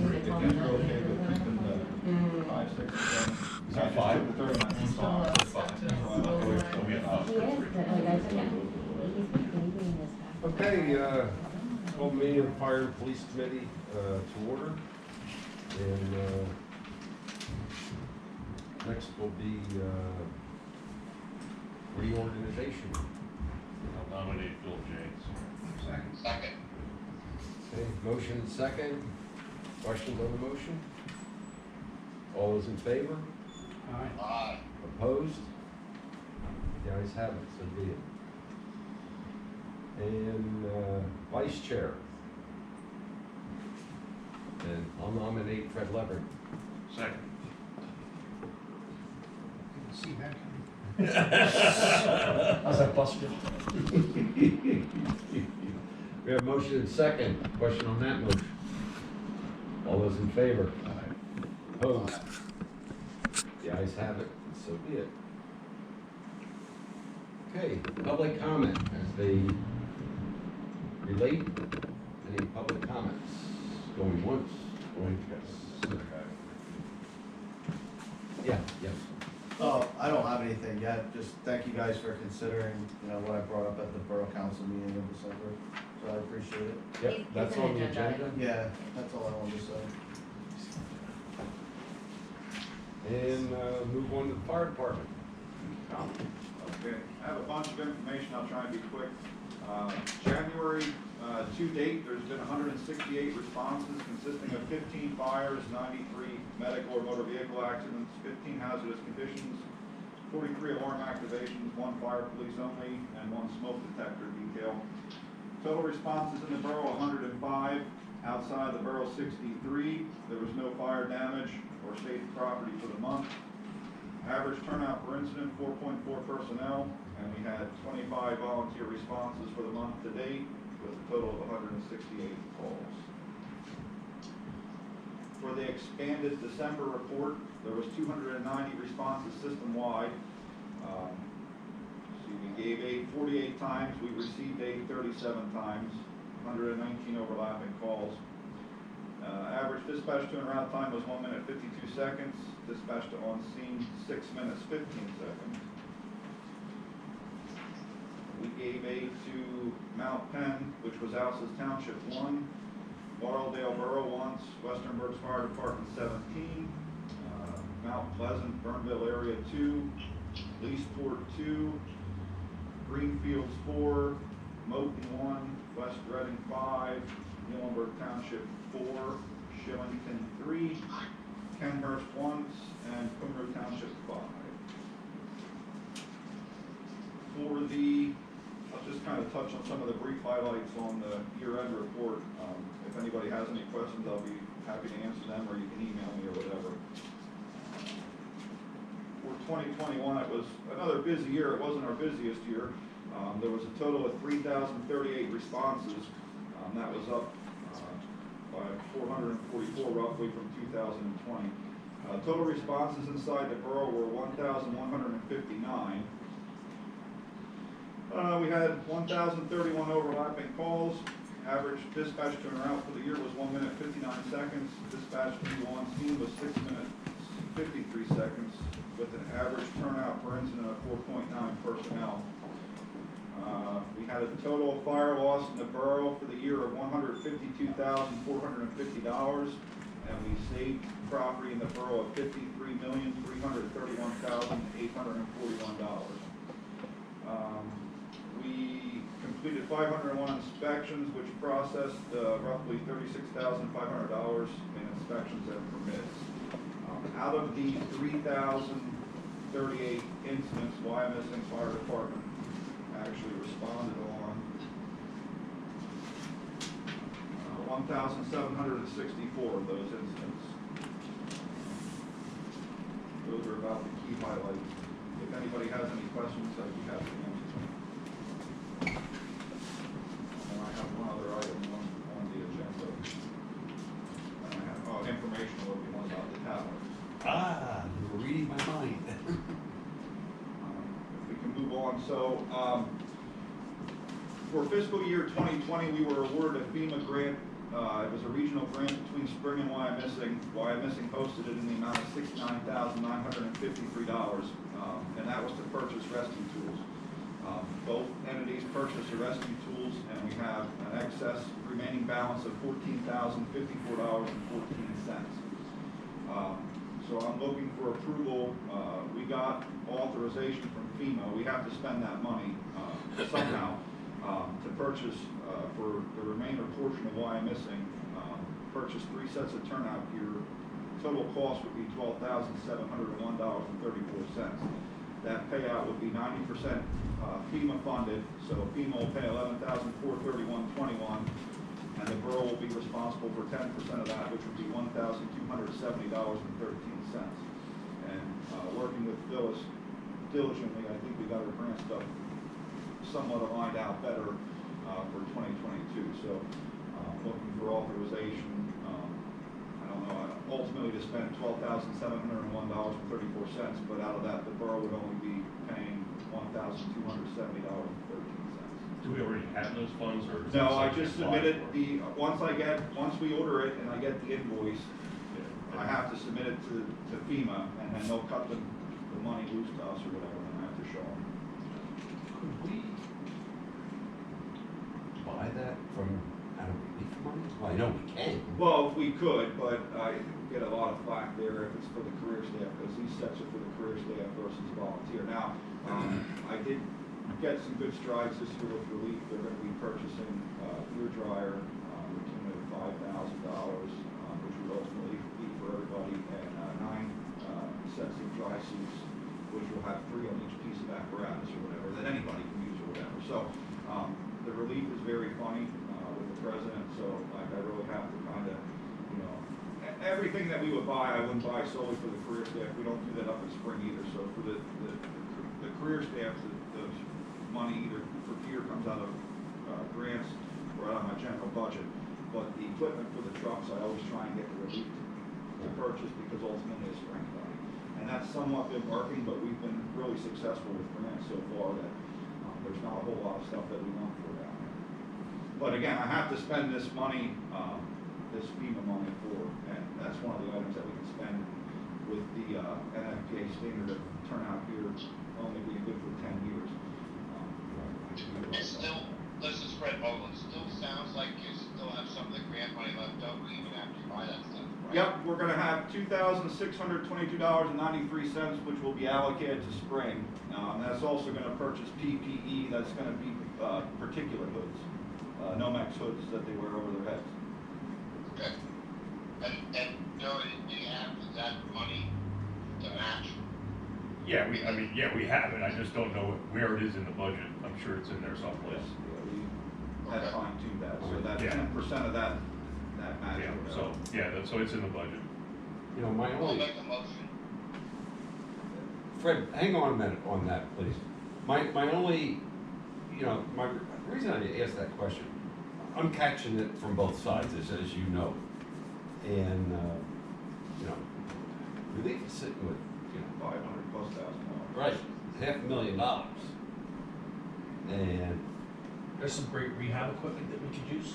If you're okay with keeping the 5, 6, and 7. Is that 5? The 30 minutes is fine. Okay, call meeting of the Fire and Police Committee to order. And next will be reorganization. I'll nominate Bill James. Second. Okay, motion second. Questions on the motion? All those in favor? Aye. Opposed? The ayes have it, so be it. And vice chair. And I'll nominate Fred Leonard. Second. Didn't see that coming. How's that busted? We have motion and second. Question on that motion? All those in favor? Opposed? The ayes have it, so be it. Okay, public comment as they relate. Any public comments? Going once, going twice. Yeah, yes. I don't have anything yet, just thank you guys for considering, what I brought up at the Borough Council meeting in December, so I appreciate it. Yep, that's on the agenda. Yeah, that's all I wanted to say. And move on to the fire department. Okay, I have a bunch of information, I'll try and be quick. January to date, there's been 168 responses consisting of 15 fires, 93 medical or motor vehicle accidents, 15 hazardous conditions, 43 alarm activations, 1 fire police only, and 1 smoke detector detail. Total responses in the borough 105, outside the borough 63. There was no fire damage or state property for the month. Average turnout per incident, 4.4 personnel, and we had 25 volunteer responses for the month to date, with a total of 168 calls. For the expanded December report, there was 290 responses system-wide. We gave aid 48 times, we received aid 37 times, 119 overlapping calls. Average dispatch turnaround time was 1 minute 52 seconds. Dispatch to on scene 6 minutes 15 seconds. We gave aid to Mount Penn, which was Alsace Township 1, Lauraldale Borough once, Western Berks Fire Department 17, Mount Pleasant, Burnville Area 2, Leesport 2, Greenfields 4, Moton 1, West Reading 5, Muhlenberg Township 4, Shillington 3, Kenhurst once, and Cumber Township 5. I'll just kind of touch on some of the brief highlights on the year-end report. If anybody has any questions, I'll be happy to answer them, or you can email me or whatever. For 2021, it was another busy year. It wasn't our busiest year. There was a total of 3,038 responses. That was up by 444 roughly from 2020. Total responses inside the borough were 1,159. We had 1,031 overlapping calls. Average dispatch turnaround for the year was 1 minute 59 seconds. Dispatch to on scene was 6 minutes 53 seconds, with an average turnout per incident of 4.9 personnel. We had a total fire loss in the borough for the year of $152,450, and we saved property in the borough of $53,331,841. We completed 501 inspections, which processed roughly $36,500 in inspections and permits. Out of the 3,038 incidents, Wyomissing Fire Department actually responded on 1,764 of those incidents. Those are about the key highlights. If anybody has any questions, I'd be happy to answer them. And I have one other item on the agenda. And I have informational will be one about the tower. You were reading my mind. If we can move on. So, for fiscal year 2020, we were awarded a FEMA grant it was a regional grant between Spring and Wyomissing. Wyomissing hosted it in the amount of $69,953, and that was to purchase rescue tools. Both entities purchased the rescue tools, and we have an excess remaining balance of $14,054.14. So I'm looking for approval. We got authorization from FEMA. We have to spend that money somehow to purchase for the remainder portion of Wyomissing, purchase 3 sets of turnout gear. Total cost would be $12,701.34. That payout would be 90% FEMA funded, so FEMA will pay $11,431.21, and the borough will be responsible for 10% of that, which would be $1,270.13. And working with Phyllis diligently, I think we got our grant stuff somewhat aligned out better for 2022. So looking for authorization. I don't know, ultimately to spend $12,701.34, but out of that, the borough would only be paying $1,270.13. Do we already have those funds, or? is No, that I something just to apply submitted for? once we order it and I get the invoice, I have to submit it to FEMA, and then they'll cut the money loose to us or whatever, and I have to show them. Could we buy that from out of relief money? Well, I know we can. Well, we could, but I get a lot of flack there if it's for the career staff, because these sets are for the career staff versus volunteer. Now, I did get some good strides this year with relief. They're going to be purchasing ear dryer to the tune of $5,000, which would ultimately be for everybody, and 9 sets of dry suits, which will have 3 on each piece of apparatus or whatever that anybody can use or whatever. So the relief is very funny with the president. So like I really have to kind of, everything that we would buy, I wouldn't buy solely for the career staff. We don't do that up in Spring either. So for the career staff, the money either for gear comes out of grants or out of my general budget. But the equipment for the trucks, I always try and get the relief to purchase, because ultimately it's Spring money. And that's somewhat been working, but we've been really successful with grants so far that there's not a whole lot of stuff that we want for down there. But again, I have to spend this money, this FEMA money for, and that's one of the items that we can spend with the NFPA standard of turnout gear only being good for 10 years. It still, this is Fred Vogel, it still sounds like you still have some of the grant money left over even after you buy that stuff, right? Yep, we're gonna have $2,622.93, which will be allocated to Spring. That's also gonna purchase PPE, that's gonna be particulate hoods, Nomex hoods that they wear over their heads. Okay. And Joe, do you have that money to match? Yeah, we have it, I just don't know where it is in the budget. I'm sure it's in there someplace. Yeah, we had Okay. fine-tuned that, so that Yeah. 10% of that match. Yeah, or whatever. so it's in the budget. My I'll only, make a motion. Fred, hang on a minute on that, please. My only, the reason I asked that question, I'm catching it from both sides, as you know. And, relief is sitting with, $500,000+. right, $500,000. And, There's some great rehab equipment that we could use.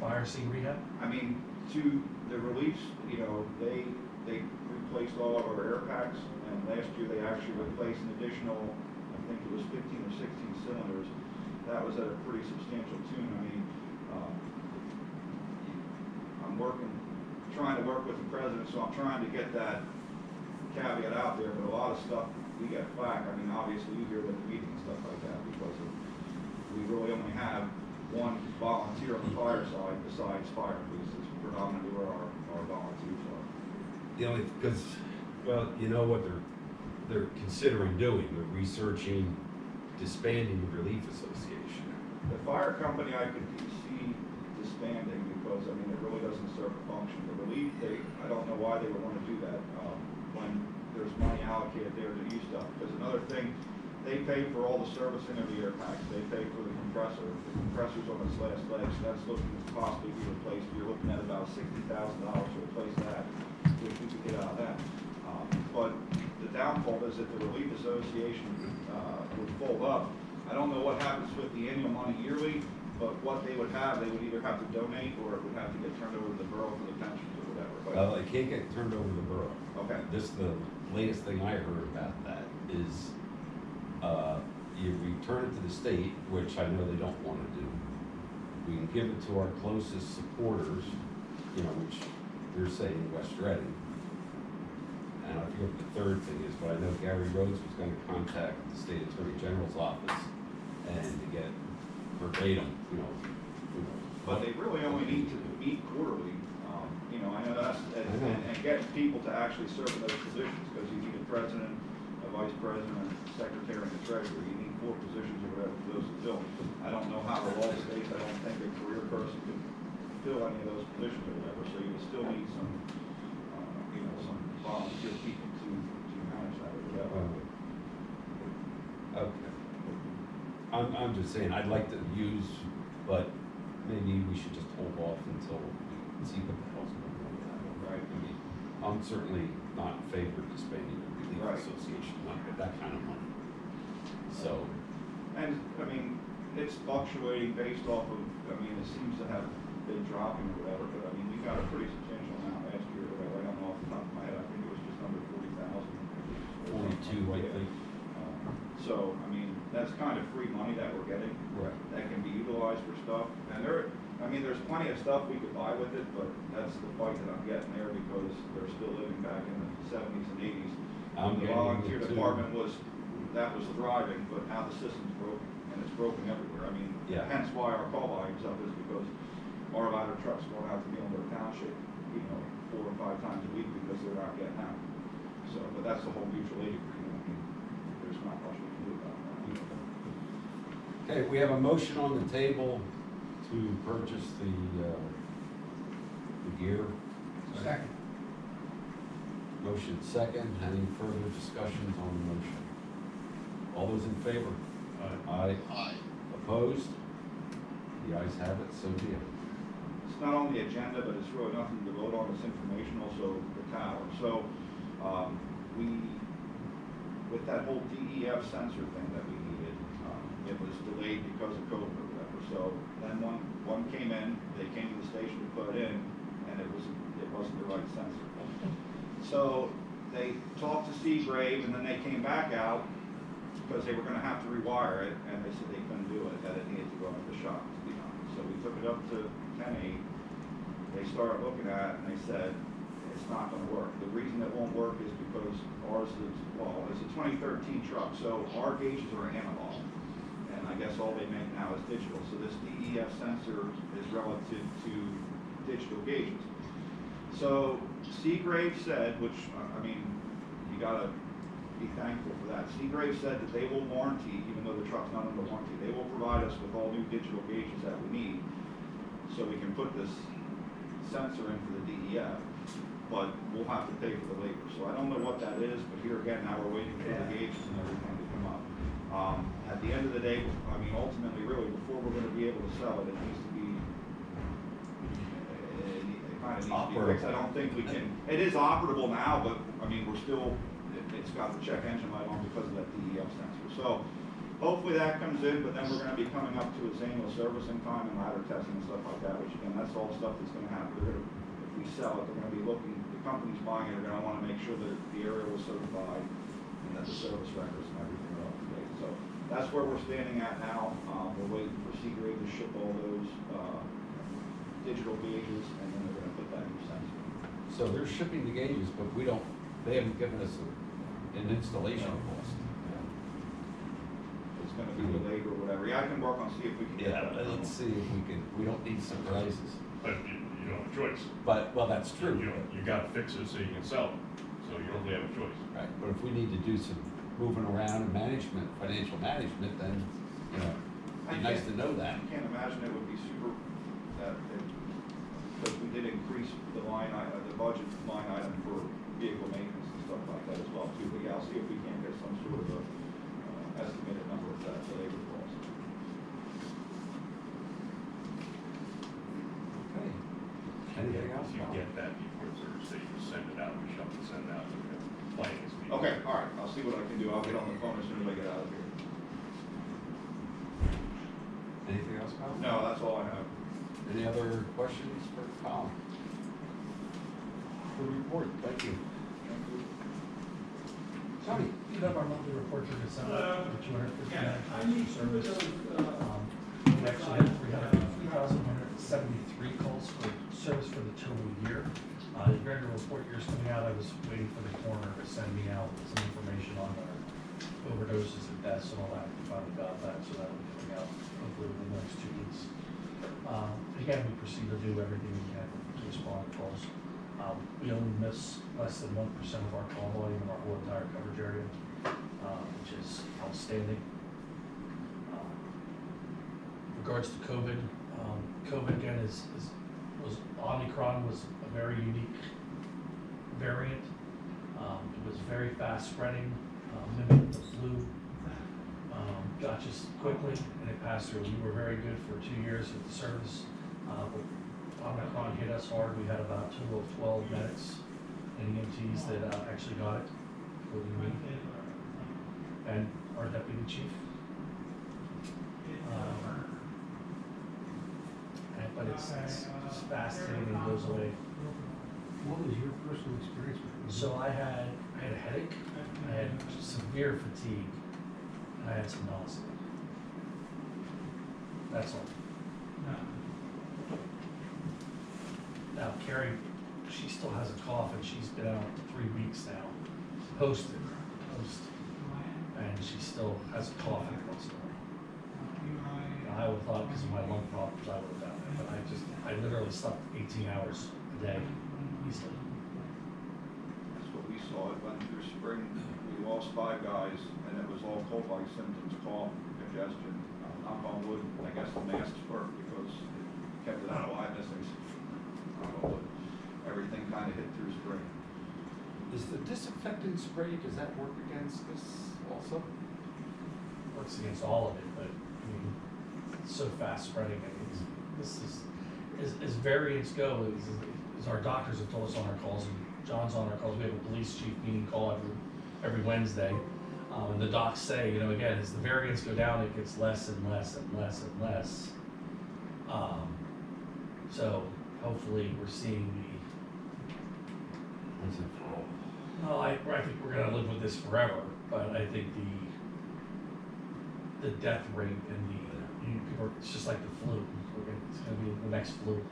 Fire scene rehab. I mean, to the reliefs, they replaced all of our air packs, and last year they actually replaced an additional, I think it was 15 or 16 cylinders. That was at a pretty substantial tune. I mean, I'm trying to work with the president, so I'm trying to get that caveat out there, but a lot of stuff, we get flack. I mean, obviously you hear it at the meeting and stuff like that, because we really only have one volunteer on the fire side besides fire police. It's predominantly where our volunteers are. because, well, you know what they're considering doing, they're researching disbanding the Relief Association. The fire company I could see disbanding, because, I mean, it really doesn't serve a function. The relief, I don't know why they would want to do that, when there's money allocated there to use stuff. Because another thing, they pay for all the servicing of the air packs, they pay for the compressor. The compressor's on its last legs, that's looking to possibly be replaced. You're looking at about $60,000 to replace that, which we could get out of that. But the downfall is that the Relief Association would fold up. I don't know what happens with the annual money yearly. but what they would have, they would either have to donate or it would have to get turned over to the borough for the pensions or whatever, Well, it can't get turned over to the borough. okay. This, the latest thing I heard about that is, you return it to the state, which I know they don't wanna do. We can give it to our closest supporters, you know, which you're saying West Reading. And I forget what the third thing is, but I know Gary Rhodes was gonna contact the state attorney general's office and to get verbatim, you know. But they really only need to meet quarterly, you know, I know that's, I know. and get people to actually serve in those positions, because you need a president, a vice president, a secretary, and a treasurer, you need 4 positions or whatever for those to fill. I don't know how the law states, I don't think a career person can fill any of those positions or whatever, so you would still need some, you know, some volunteer people to manage that or whatever. Okay. I'm just saying, I'd like to use, but maybe we should just hold off until we see what the hell's going on with that. Right. I mean, I'm certainly not in favor of disbanding the Relief Right. Association, not with that kind of money. So, And, I mean, it's fluctuating based off of, I mean, it seems to have been dropping or whatever, but I mean, we got a pretty substantial amount last year, or whatever, I don't know off the top of my head, I think it was just under 40,000. 42, I think. So, I mean, that's kind of free money that we're getting, right. that can be utilized for stuff, and there's plenty of stuff we could buy with it, but that's the fight that I'm getting there, because they're still living back in the 70s and 80s. I'm The getting volunteer it too. department was thriving, but now the system's broken, and it's broken everywhere. I mean, Yeah. hence why our call volume's up, is because our ladder trucks going out to Gilmore Township, you know, 4 or 5 times a week, because they're not getting out. So, but that's the whole mutual aid agreement. I mean, there's not much we can do about that. Okay, we have a motion on the table to purchase the gear. Second. Motion second. Any further discussions on the motion? All those in favor? Aye. Aye. Opposed? The ayes have it, so be it. It's not on the agenda, but it's really nothing to vote on, it's informational, so the tower. So, with that whole DEF sensor thing that we needed, it was delayed because of COVID or whatever. So then one came in, they came to the station to put it in, and it wasn't the right sensor. So they talked to Seagrave, and then they came back out, because they were gonna have to rewire it, and they said they couldn't do it, that it needed to go into the shop to be done. So we took it up to Kenny, they started looking at it, and they said, it's not gonna work. The reason it won't work is because ours is, well, it's a 2013 truck, so our gauges are analog, and I guess all they make now is digital. So this DEF sensor is relative to digital gauges. So Seagrave said, which, I mean, you gotta be thankful for that. Seagrave said that they will warranty, even though the truck's not under warranty, they will provide us with all new digital gauges that we need, so we can put this sensor in for the DEF, but we'll have to pay for the labor. So I don't know what that is, but here again, now we're waiting for the gauges and everything to come up. At the end of the day, I mean, ultimately, really, before we're gonna be able to sell it, it needs to be, it kind of needs to be fixed. I don't think we can, it is operable now, but, I mean, we're still, it's got the check engine light on because of that DEF sensor. So hopefully that comes in, but then we're gonna be coming up to its annual servicing time and ladder testing and stuff like that, which again, that's all stuff that's gonna happen. They're gonna, if we sell it, they're gonna be looking, the companies buying it are gonna wanna make sure that the area was certified and that the service records and everything are up to date. So that's where we're standing at now. We're waiting for Seagrave to ship all those, digital gauges, and then they're gonna put that new sensor in. So they're shipping the gauges, but they haven't given us an installation cost. It's gonna be delayed or whatever. Yeah, I can work on, see if we can get Yeah, that. let's see if we don't need surprises. But you don't have a choice. But, well, that's true. You gotta fix it so you can sell it, so you don't really have a choice. Right, but if we need to do some moving around and management, financial management, then, you know, it'd be nice to know that. I can't imagine it would be super, because we did increase the the budget line item for vehicle maintenance and stuff like that as well too. But yeah, I'll see if we can get some sort of a estimated number of that, the labor cost. Okay. Anything else? If you get that before Thursday, you send it out, Michelle can send it out to the finance meeting. Okay, all right, I'll see what I can do. I'll get on the phone as soon as I get out of here. Anything else, Kyle? No, that's all I have. Any other questions for Kyle? Good report, thank you. Tony? You have our monthly report for December, the 259 service. We actually had 3,173 calls for service for the total year. During the report years coming out, I was waiting for the coroner to send me out some information on our overdoses and deaths and all that. We finally got that, so that will be coming out hopefully in the next 2 weeks. Again, we proceed to do everything we can to respond to calls. We only miss less than 1% of our call volume in our whole entire coverage area, which is outstanding. Regards to COVID, COVID again Omicron was a very unique variant. It was very fast spreading, mimicked the flu. Got you quickly and it passed through. We were very good for 2 years with the service. But Omicron hit us hard. We had about a total of 12 medics and EMTs that actually got it, including me and our deputy chief. But it's just fascinating and goes away. What was your personal experience with it? So I had a headache, I had severe fatigue, and I had some nausea. That's all. Now Carrie, she still has a cough and she's been out 3 weeks now, post, and she still has a cough every once in a while. I would have thought because of my lung problems I would have done it, but I literally slept 18 hours a day easily. That's what we saw. It went through spring. We lost 5 guys, and it was all cold-like symptoms, cough, congestion. Knock on wood, I guess the masks worked because it kept it out of liveness. Knock on wood. Everything kind of hit through spring. Is the disinfectant spray, does that work against this also? Works against all of it, but I mean, it's so fast spreading. I mean, this is, as variants go, as our doctors have told us on our calls, and John's on our calls, we have a police chief meeting call every Wednesday. And the docs say, you know, again, as the variants go down, it gets less and less and less and less. So hopefully we're seeing Once and for all. well, I think we're gonna live with this forever, but I think the death rate and people are, it's just like the flu. It's gonna be the next flu.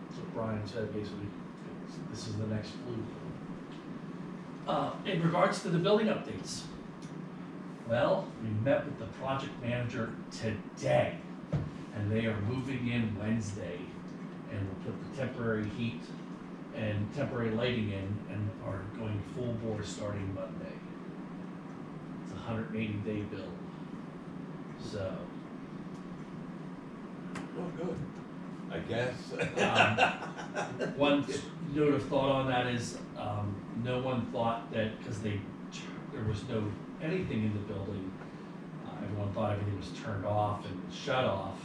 That's what Brian said, basically. This is the next flu. In regards to the building updates, well, we met with the project manager today, and they are moving in Wednesday, and we'll put the temporary heat and temporary lighting in, and are going full bore starting Monday. It's a 180-day build, so. Oh, good. I guess. One note of thought on that is, no one thought that, because there was anything in the building, everyone thought everything was turned off and shut off.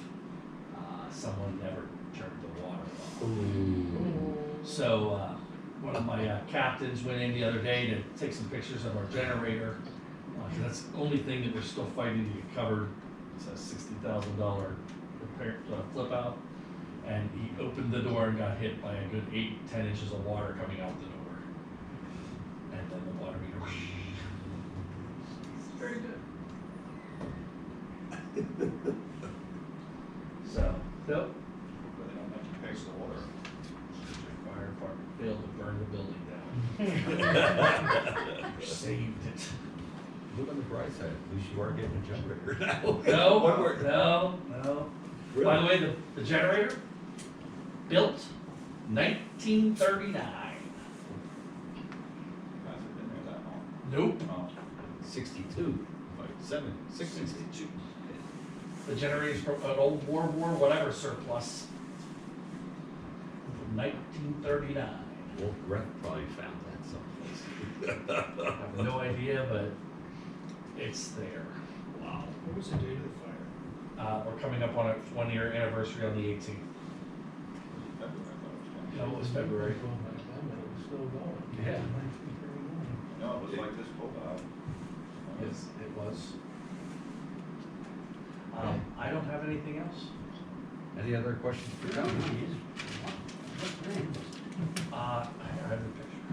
Someone never turned the water off. So, one of my captains went in the other day to take some pictures of our generator. 'Cause that's the only thing that we're still fighting to get covered. It's a $60,000 repair, flip out. And he opened the door and got hit by a good 8-10 inches of water coming out the door. And then the water meter. It's very good. So, nope. But they don't have to pay for the water. Fire department failed to burn the building down. Saved it. Look on the bright side, at least you are getting a generator now. No. By the way, the generator, built 1939. Hasn't been there that long. Nope. Oh. 62, like 62. The generator's from an old World War whatever surplus from 1939. Well, Brett probably found that someplace. I have no idea, but it's there. Wow. What was the date of the fire? We're coming up on a 1-year anniversary on the 18th. February, I thought it was No, it was February. It was still going. Yeah. 1939. No, it was like this cold out. Yes, it was. I don't have anything else. Any other questions for Tony? I have a picture.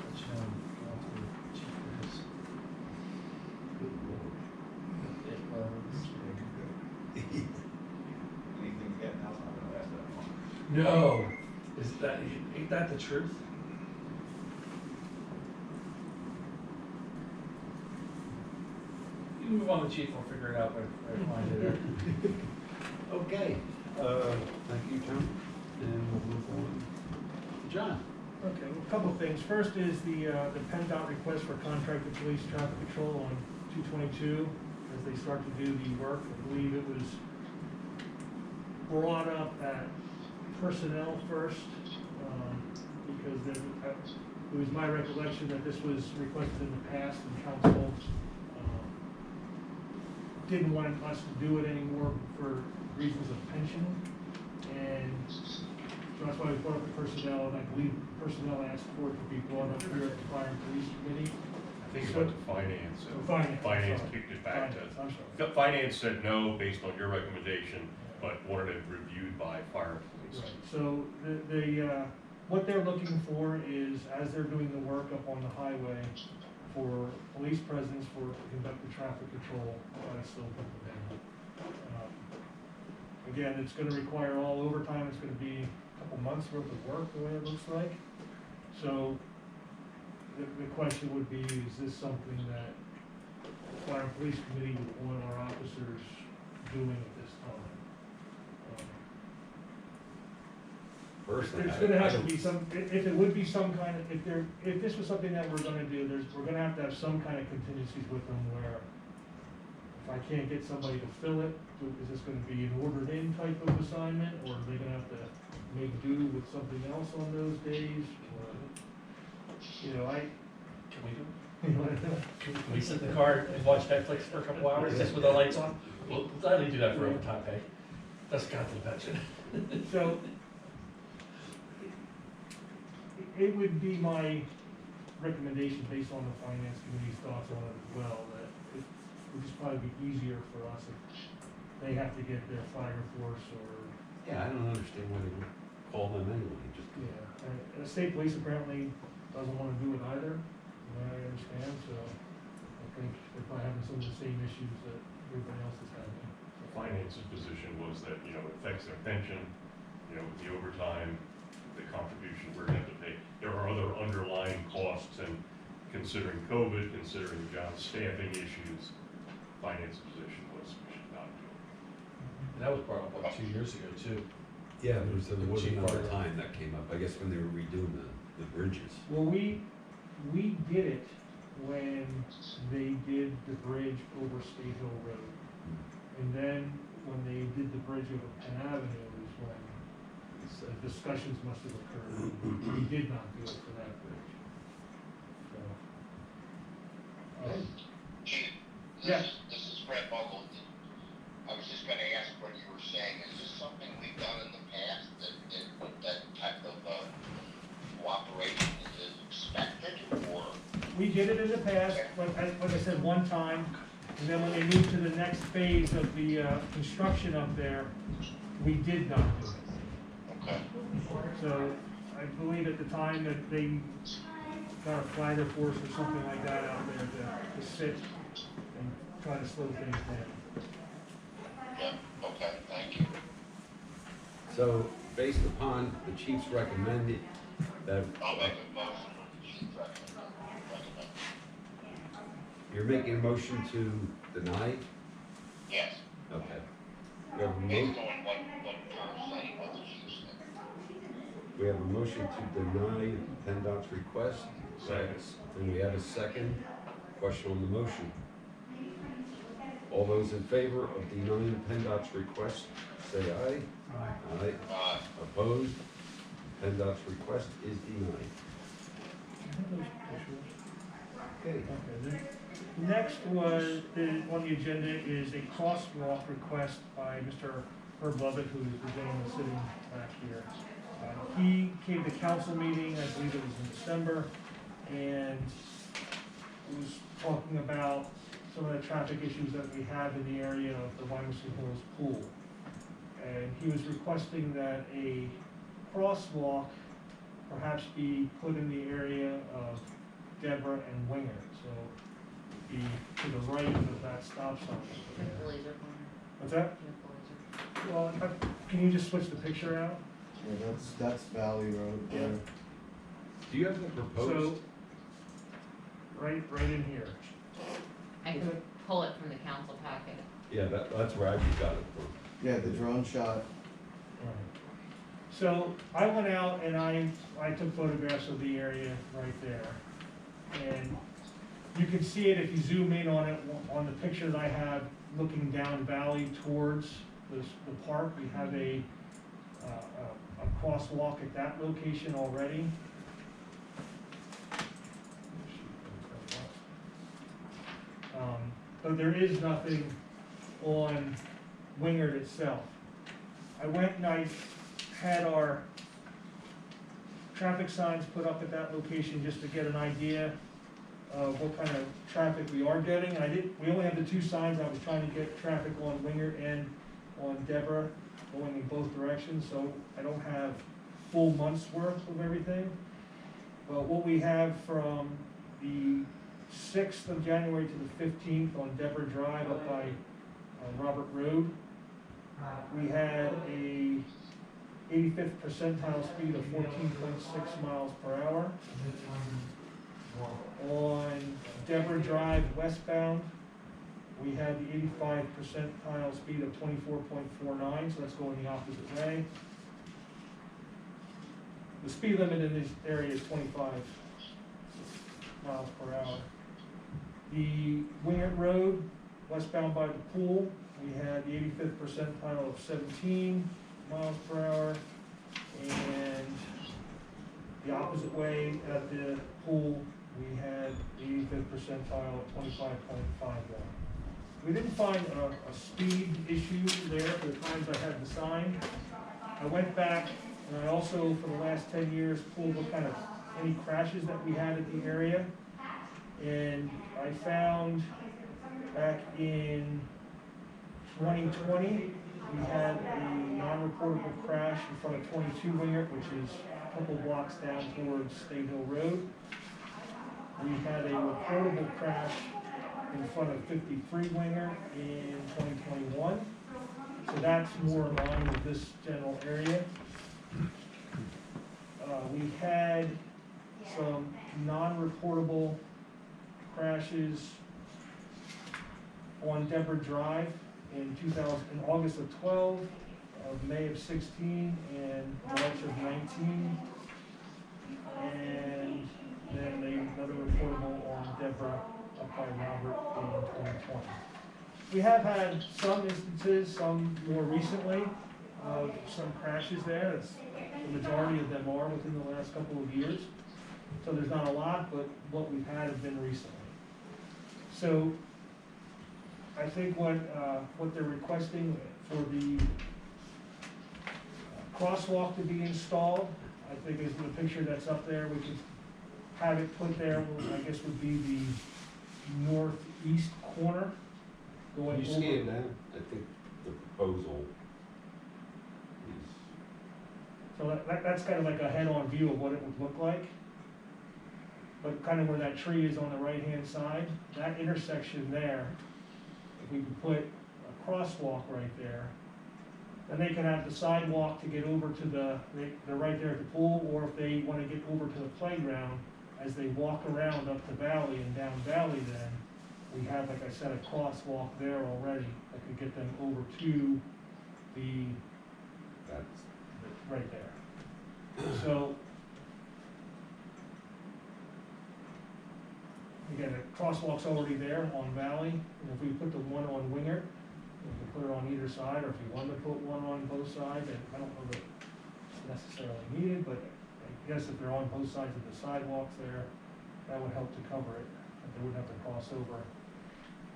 Let you know, go off the chief for his. Anything to get, now it's not gonna last that long. No, ain't that the truth? You move on, the chief, I'll figure it out, but I find it there. Okay, thank you, Tony, and we'll move on. John? Okay, well, a couple of things. First is the PennDOT request for contracted police traffic control on 222 as they start to do the work. I believe it was brought up at personnel first, because it was my recollection that this was requested in the past and council didn't want us to do it anymore for reasons of pension. And so that's why we brought up the personnel, and I believe personnel asked for it to be brought up here at the fire and police committee. I think it went to finance. and Finance, sorry. kicked it back to. Finance, I'm sorry. The finance said no based on your recommendation, but wanted it reviewed by fire and police. Right. So what they're looking for is, as they're doing the work up on the highway, for police presence to conduct the traffic control, still put them down. Again, it's gonna require all overtime, it's gonna be a couple months worth of work, the way it looks like. So, the question would be, is this something that the fire and police committee would want our officers doing at this time? First, There's gonna have to be some, if it would be some kind of, if this was something that we're gonna do, we're gonna have to have some kind of contingencies with them where if I can't get somebody to fill it, is this gonna be an ordered in type of assignment, or are they gonna have to make do with something else on those days? Or, you know, Can we do? you know, Can we sit in the car and watch Netflix for a couple hours just with the lights on? We'll gladly do that for overtime pay. That's got the pension. so it would be my recommendation, based on the finance committee's thoughts on it as well, that it would just probably be easier for us if they have to get their fire force or, yeah, I don't understand why they would call them anyway, just. yeah. And the state police apparently doesn't wanna do it either, from what I understand, so I think they're probably having some of the same issues that everybody else is having. The finance's position was that, it affects their pension, with the overtime, the contribution we're going to have to pay. There are other underlying costs, and considering COVID, considering John's staffing issues, finance position was we should not do it. And that was brought up like 2 years ago too. Yeah, there was Chief another Barker. time that came up, I guess when they were redoing the bridges. Well, we did it when they did the bridge over State Hill Road. And then when they did the bridge over Penn Avenue is when the discussions must have occurred. We did not do it for that bridge. So, Chief, Yeah. this is Fred Bogle. I was just gonna ask what you were saying. Is this something we've done in the past, that type of cooperation is expected, or? we did it in the past, like I said, one time, and then when they moved to the next phase of the construction up there, we did not do it. Okay. So I believe at the time that they got a flagger force or something like that out there to sit and try to slow things down. Yeah, okay, thank you. So, based upon the chief's recommended, that, I'll make a motion with the chief recommend. you're making a motion to deny? Yes, Okay. We have a based mo, on what you're saying, what the chief said. we have a motion to deny PennDOT's request. Second. And we have a second. Question on the motion. All those in favor of denying PennDOT's request, say aye. Aye. Opposed? PennDOT's request is denied. Okay. Okay, the next was, on the agenda is a crosswalk request by Mr. Herb Lovett, who is the gentleman sitting back here. He came to council meeting, I believe it was in December, and was talking about some of the traffic issues that we have in the area of the Wyomissing Hills Pool. And he was requesting that a crosswalk perhaps be put in the area of Deborah and Winger, so be to the right of that stop sign. With the laser pointer, What's that? with the laser. Well, can you just switch the picture out? Yeah, that's Valley Road there. Do you have the So, proposed? right in here. I can pull it from the council packet. Yeah, that's where I got it from. Yeah, the drone shot. So I went out and I took photographs of the area right there. And you can see it if you zoom in on it, on the picture that I have looking down valley towards the park. We have a crosswalk at that location already. But there is nothing on Wingert itself. I went and I had our traffic signs put up at that location just to get an idea of what kind of traffic we are getting. And we only have the two signs. I was trying to get traffic on Wingert and on Deborah going in both directions, so I don't have full month's worth of everything. But what we have from the 6th of January to the 15th on Deborah Drive up by Robert Road, we had a 85th percentile speed of 14.6 miles per hour. On Deborah Drive westbound, we had the 85th percentile speed of 24.49, so that's going the opposite way. The speed limit in this area is 25 miles per hour. The Wingert Road, westbound by the pool, we had the 85th percentile of 17 miles per hour. And the opposite way at the pool, we had the 85th percentile of 25.51. We didn't find a speed issue there for the times I had the sign. I went back and I also, for the last 10 years, pulled what kind of, any crashes that we had at the area. And I found back in 2020, we had a non-reportable crash in front of 22 Wingert, which is a couple blocks down towards State Hill Road. We had a reportable crash in front of 53 Wingert in 2021. So that's more in line with this general area. We had some non-reportable crashes on Deborah Drive in August of 12, of May of 16, and March of 19. And then another reportable on Deborah up by Robert in 2020. We have had some instances, some more recently, of some crashes there. The majority of them are within the last couple of years. So there's not a lot, but what we've had have been recently. So I think what they're requesting for the crosswalk to be installed, I think is the picture that's up there. We could have it put there, I guess would be the northeast corner. Can you scan that? I think the proposal is, So that's kind of like a head-on view of what it would look like. But kind of where that tree is on the right-hand side, that intersection there, if we could put a crosswalk right there, then they can have the sidewalk to get over to they're right there at the pool, or if they want to get over to the playground, as they walk around up the valley and down valley then, we have, like I said, a crosswalk there already that could get them over to that's, right there. So, again, the crosswalk's already there on Valley, and if we put the one on Wingert, we can put it on either side, or if you wanted to put one on both sides, and I don't know that it's necessarily needed, but I guess if they're on both sides of the sidewalks there, that would help to cover it, that they wouldn't have to cross over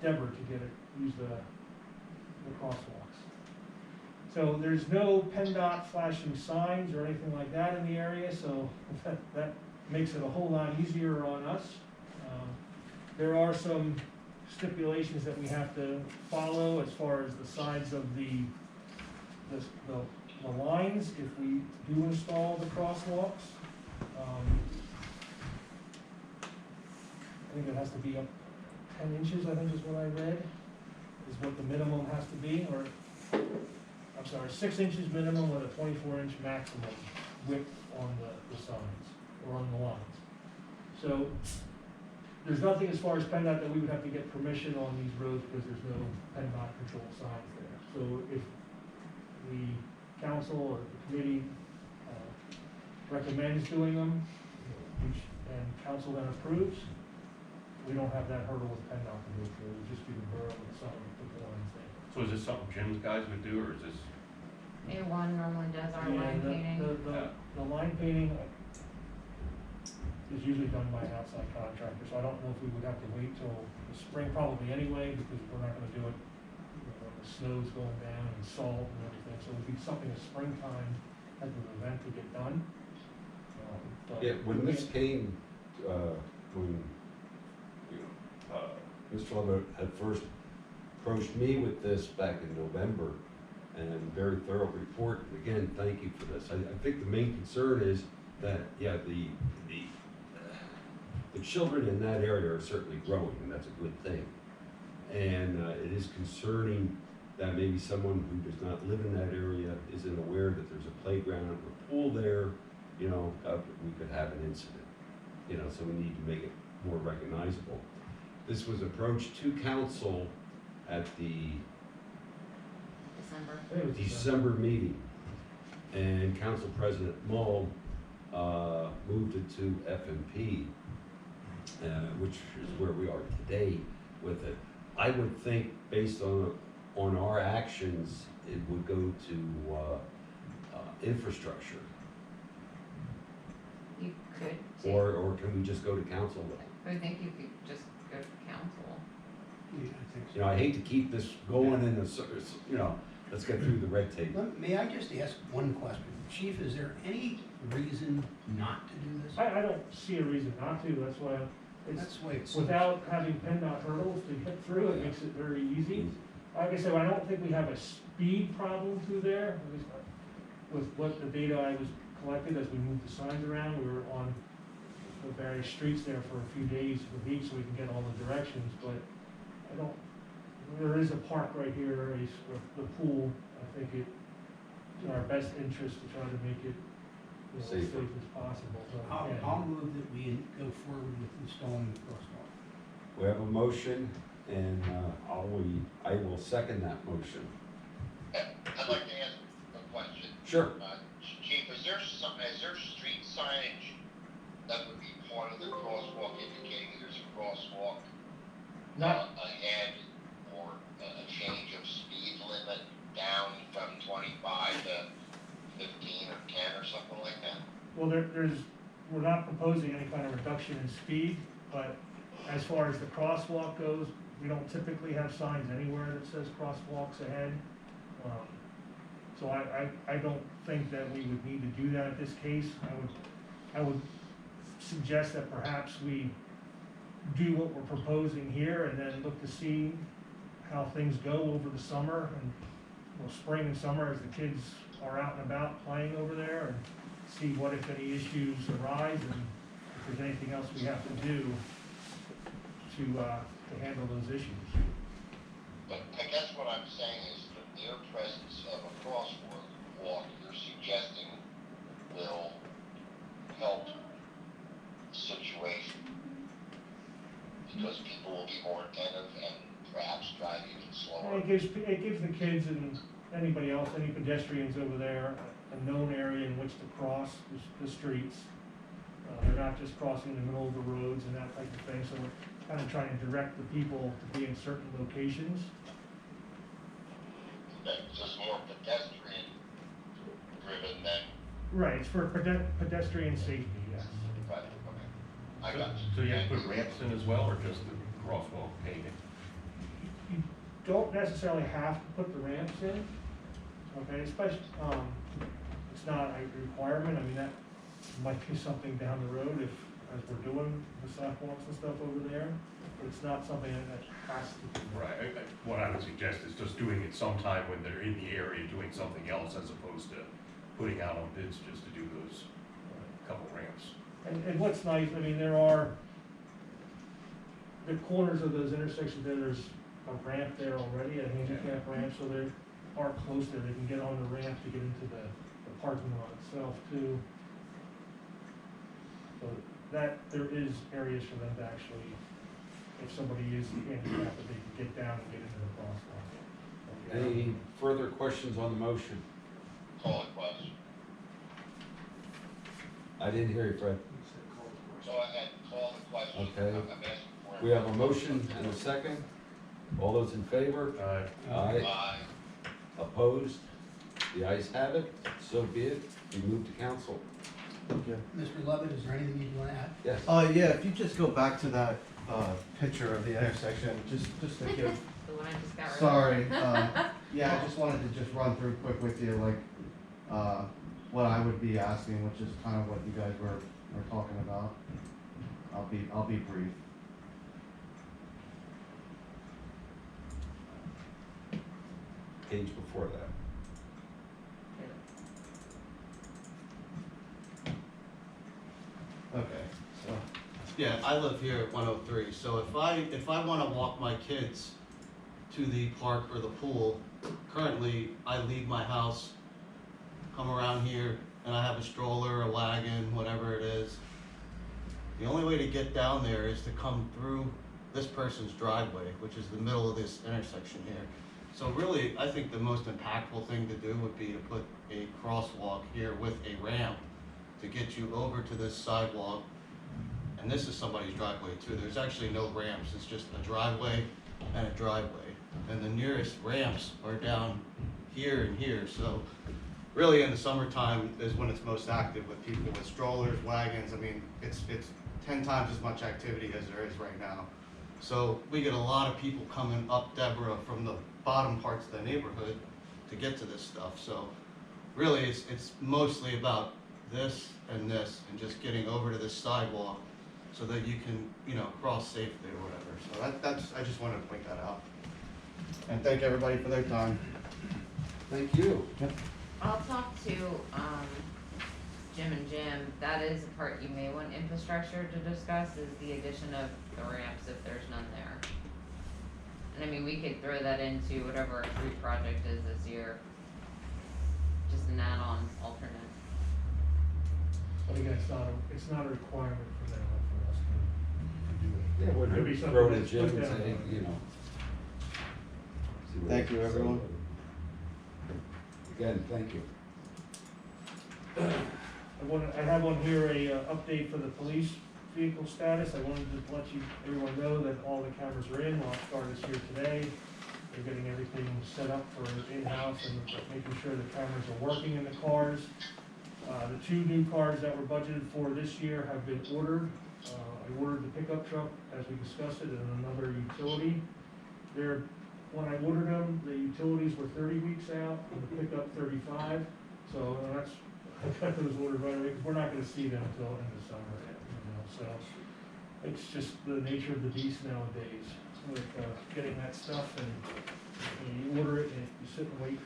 Deborah to use the crosswalks. So there's no PennDOT flashing signs or anything like that in the area, so that makes it a whole lot easier on us. There are some stipulations that we have to follow as far as the sides of the lines if we do install the crosswalks. I think it has to be up 10 inches, I think is what I read, is what the minimum has to be, or, I'm sorry, 6 inches minimum with a 24-inch maximum width on the signs, or on the lines. So, there's nothing as far as PennDOT that we would have to get permission on these roads because there's no PennDOT control signs there. So if the council or the committee recommends doing them, and council then approves, we don't have that hurdle with PennDOT to go through, it would just be the borough with some of the lines there. So is this something Jim's guys would do, or is this? A1 normally does our line painting. The line painting is usually done by an outside contractor, so I don't know if we would have to wait till the spring probably anyway, because we're not gonna do it, when the snow's going down and salt and everything, so it would be something a springtime type of event to get done. But Yeah, when we this came, when, Mr. Lovett had first approached me with this back in November, and very thorough report, and again, thank you for this. I think the main concern is that, yeah, the children in that area are certainly growing, and that's a good thing. And it is concerning that maybe someone who does not live in that area isn't aware that there's a playground or pool there, you know, we could have an incident. You know, so we need to make it more recognizable. This was approached to council at the December. I think it was December meeting, and Council President Mull moved it to FMP, which is where we are today with it. I would think, based on our actions, it would go to infrastructure, You could, too. or can we just go to council with it? I think you could just go to council. You know, I hate to keep this going in a, you know, let's get through the red tape. May I just ask one question? Chief, is there any reason not to do this? I don't see a reason not to, that's why That's it's, the way it seems. without having PennDOT hurdles to get through, it makes it very easy. Like I said, I don't think we have a speed problem through there, at least with what the data I was collected as we moved the signs around. We were on the various streets there for a few days with each so we can get all the directions, but I don't, there is a park right here, the pool. I think it's in our best interest to try to make it, you know, as safe Safer. as possible. So, I'll, yeah. I'll move that we go forward with installing the crosswalk. We have a motion, and I will second that motion. I'd like to ask a question. Sure. Chief, is there street signage that would be part of the crosswalk indicating there's a crosswalk Not, ahead, or a change of speed limit down from 25 to 15 or 10 or something like that? well, we're not proposing any kind of reduction in speed, but as far as the crosswalk goes, we don't typically have signs anywhere that says crosswalks ahead. So I don't think that we would need to do that in this case. I would suggest that perhaps we do what we're proposing here and then look to see how things go over the summer and, well, spring and summer as the kids are out and about playing over there, and see what, if any, issues arise, and if there's anything else we have to do to handle those issues. But I guess what I'm saying is the mere presence of a crosswalk you're suggesting will help the situation, because people will be more attentive and perhaps drive even And slower. it gives the kids and anybody else, any pedestrians over there, a known area in which to cross the streets. They're not just crossing in the middle of the roads and that type of thing, so we're kind of trying to direct the people to be in certain locations. It's just more pedestrian driven than, Right, it's for pedestrian safety, yes. right, okay. I got you. So you have to put ramps in as well, or just the crosswalk painting? You don't necessarily have to put the ramps in, okay, especially, it's not a requirement. I mean, that might be something down the road if, as we're doing the sidewalks and stuff over there, but it's not something that has to be. Right, what I would suggest is just doing it sometime when they're in the area doing something else as opposed to putting out on bids just to do those couple ramps. And what's nice, I mean, there are, the corners of those intersections, there's a ramp there already, a handicap ramp, so they are close there, they can get on the ramp to get into the parking lot itself too. So that, there is areas for them to actually, if somebody is handicapped, that they can get down and get into the crosswalk. Any further questions on the motion? Call a question. I didn't hear you, Fred. Go ahead, call the question. Okay. I'm asking for it. We have a motion and a second. All those in favor? Aye. Aye. Opposed? The ayes have it. So be it. We move to council. Mr. Levitt, is there anything you'd want to add? Yes. Yeah, if you just go back to that, picture of the intersection, just to give, The one I just got rid of. sorry, yeah, I just wanted to just run through quick with you, like, what I would be asking, which is kind of what you guys were talking about. I'll be brief. Page before that. Okay, so, yeah, I live here at 103, so if I wanna walk my kids to the park or the pool, currently, I leave my house, come around here, and I have a stroller, a wagon, whatever it is. The only way to get down there is to come through this person's driveway, which is the middle of this intersection here. So really, I think the most impactful thing to do would be to put a crosswalk here with a ramp to get you over to this sidewalk. And this is somebody's driveway too. There's actually no ramps. It's just a driveway and a driveway. And the nearest ramps are down here and here. So really in the summertime is when it's most active with people with strollers, wagons. I mean, it's 10 times as much activity as there is right now. So we get a lot of people coming up Deborah from the bottom parts of the neighborhood to get to this stuff. So really it's mostly about this and just getting over to this sidewalk so that you can, cross safely or whatever. So that's, I just wanted to point that out. And thank everybody for their time. Thank you. I'll talk to, Jim and Jim, that is a part you may want infrastructure to discuss, is the addition of the ramps if there's none there. And I mean, we could throw that into whatever our street project is this year, just an add-on alternate. But again, it's not a requirement for them, for us to do it. Yeah, Could be we'd something throw to that's Jim put and down. say, see what Thank he you, has to say everyone. about it. Again, thank you. I have on here a update for the police vehicle status. I wanted to let everyone know that all the cameras are in. Rockstar is here today. They're getting everything set up for in-house and making sure the cameras are working in the cars. The 2 new cars that were budgeted for this year have been ordered. I ordered the pickup truck, as we discussed it, and another utility. When I ordered them, the utilities were 30 weeks out, and the pickup 35. So I got those ordered right away, because we're not gonna see them until end of summer, so. It's just the nature of the beast nowadays, with getting that stuff, and you order it, and you sit and wait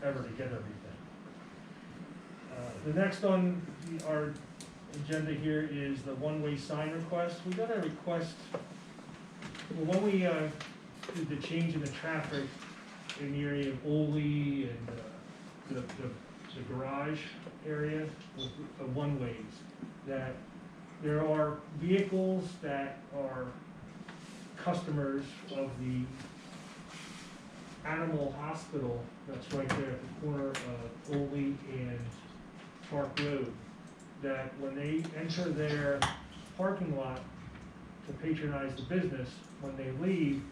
forever to get everything. The next on our agenda here is the one-way sign request. We got a request, when we did the change in the traffic in the area of Ole and the garage area, the one-ways, that there are vehicles that are customers of the animal hospital that's right there at the corner of Ole and Park Road, that when they enter their parking lot to patronize the business, when they leave,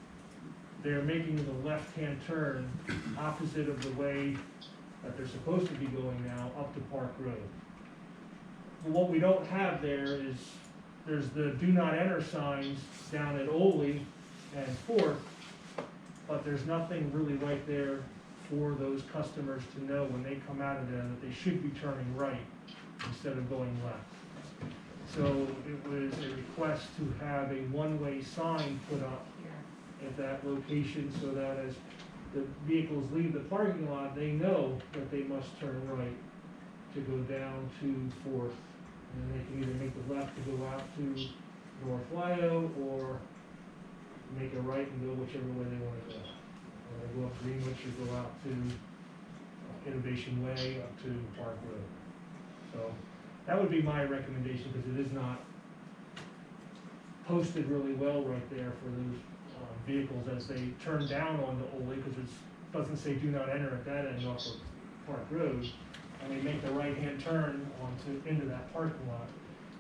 they're making the left-hand turn opposite of the way that they're supposed to be going now up to Park Road. What we don't have there is, there's the do not enter signs down at Ole and Fourth, but there's nothing really right there for those customers to know when they come out of there that they should be turning right instead of going left. So it was a request to have a one-way sign put up at that location so that as the vehicles leave the parking lot, they know that they must turn right to go down to Fourth. And they can either make the left to go out to North Lyo or make a right and go whichever way they want to go. Or go up Greenwich or go out to Innovation Way up to Park Road. So that would be my recommendation because it is not posted really well right there for those vehicles as they turn down onto Ole, because it doesn't say do not enter at that end off of Park Road, and they make the right-hand turn into that parking lot,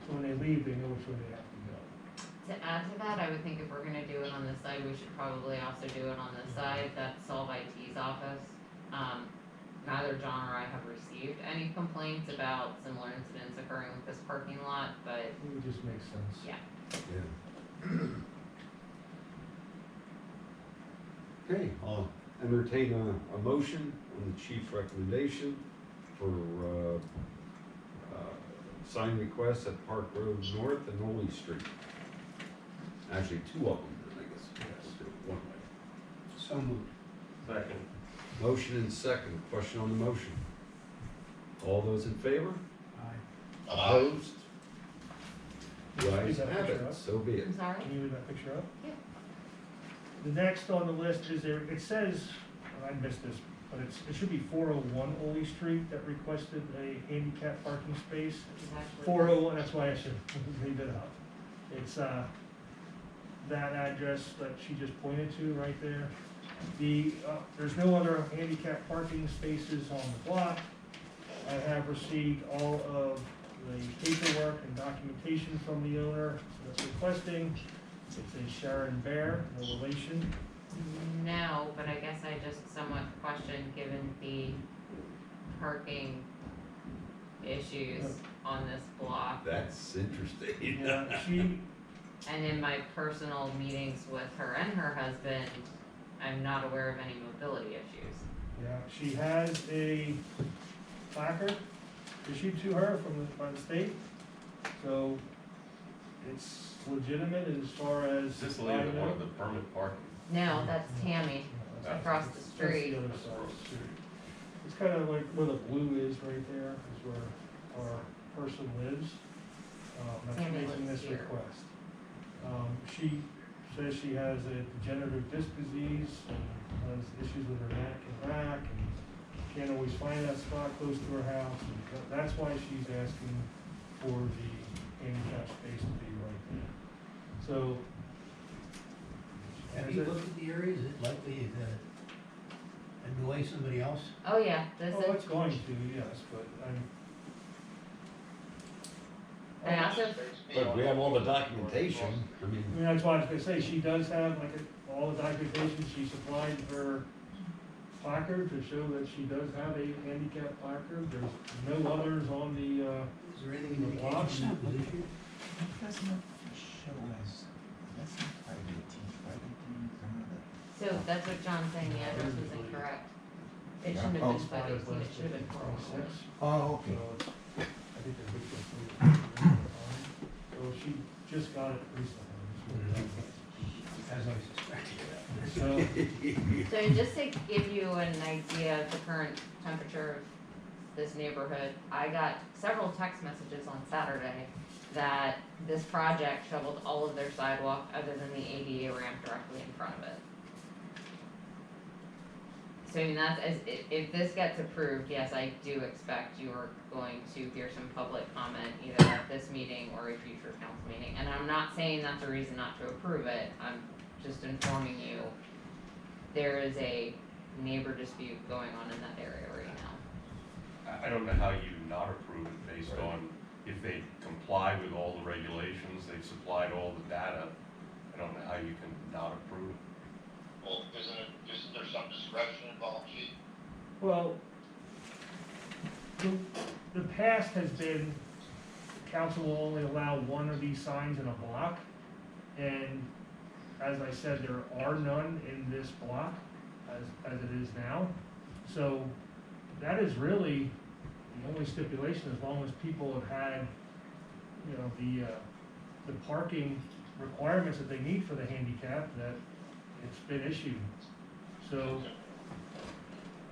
so when they leave, they know which way they have to go. To add to that, I would think if we're gonna do it on this side, we should probably also do it on this side, that's Solve IT's office. Neither John or I have received any complaints about similar incidents occurring with this parking lot, but It would just make sense. yeah. Yeah. Okay, I'll entertain a motion on the chief's recommendation for, sign requests at Park Road North and Ole Street. Actually, two of them, I guess. Yes. One way. So moved. Second. Motion and second, question on the motion. All those in favor? Aye. Opposed? The Leave ayes that have picture it, up. so be it. I'm sorry? Can you leave that picture up? Yeah. The next on the list is there, it says, and I missed this, but it should be 401 Ole Street that requested a handicap parking space. Which is actually. 401, that's why I should leave it up. It's, that address that she just pointed to right there. There's no other handicap parking spaces on the block. I have received all of the paperwork and documentation from the owner that's requesting. It's a Sharon Bear, no relation. No, but I guess I just somewhat question, given the parking issues on this block. That's interesting. Yeah, she, And in my personal meetings with her and her husband, I'm not aware of any mobility issues. yeah, she has a placard issued to her by the state. So it's legitimate as far as. Is this I labeled one know. of the permit parking? No, that's Tammy. No, across the that's street. the other side of the street. It's kind of like where the blue is right there, is where our person lives, that's Tammy making lives this here. request. She says she has a degenerative disc disease, and has issues with her neck and back, and can't always find that spot close to her house, and that's why she's asking for the handicap space to be right there. So. Have you looked at the area? Is it likely to annoy somebody else? Oh, yeah, this Oh, is, it's going to, yes, but I also, But if we have all the documentation, I I mean, mean, that's why I was gonna say, she does have, like, all the documentation, she supplied her placard to show that she does have a handicap placard, there's no others on the, Is there anything The indicating blocks? some position? That's not show as, that's not part of the teach, right? so that's what John's saying, the address was incorrect. It shouldn't have been 518, it should have been 401. 26. Oh, So okay. it's, I think they're good for 3. So she just got it recently. As I suspected. So, So just to give you an idea of the current temperature of this neighborhood, I got several text messages on Saturday that this project shoveled all of their sidewalk other than the ADA ramp directly in front of it. So I mean, that's, if this gets approved, yes, I do expect you are going to hear some public comment either at this meeting or a future council meeting. And I'm not saying that's a reason not to approve it, I'm just informing you, there is a neighbor dispute going on in that area right now. I don't know how you not approve it based on if they comply with all the regulations, they've supplied all the data. I don't know how you can not approve. Well, isn't there some discretion involved, Chief? well, the past has been, council will only allow one of these signs in a block. And as I said, there are none in this block as it is now. So that is really the only stipulation, as long as people have had you know, the parking requirements that they need for the handicap, that it's been issued. So,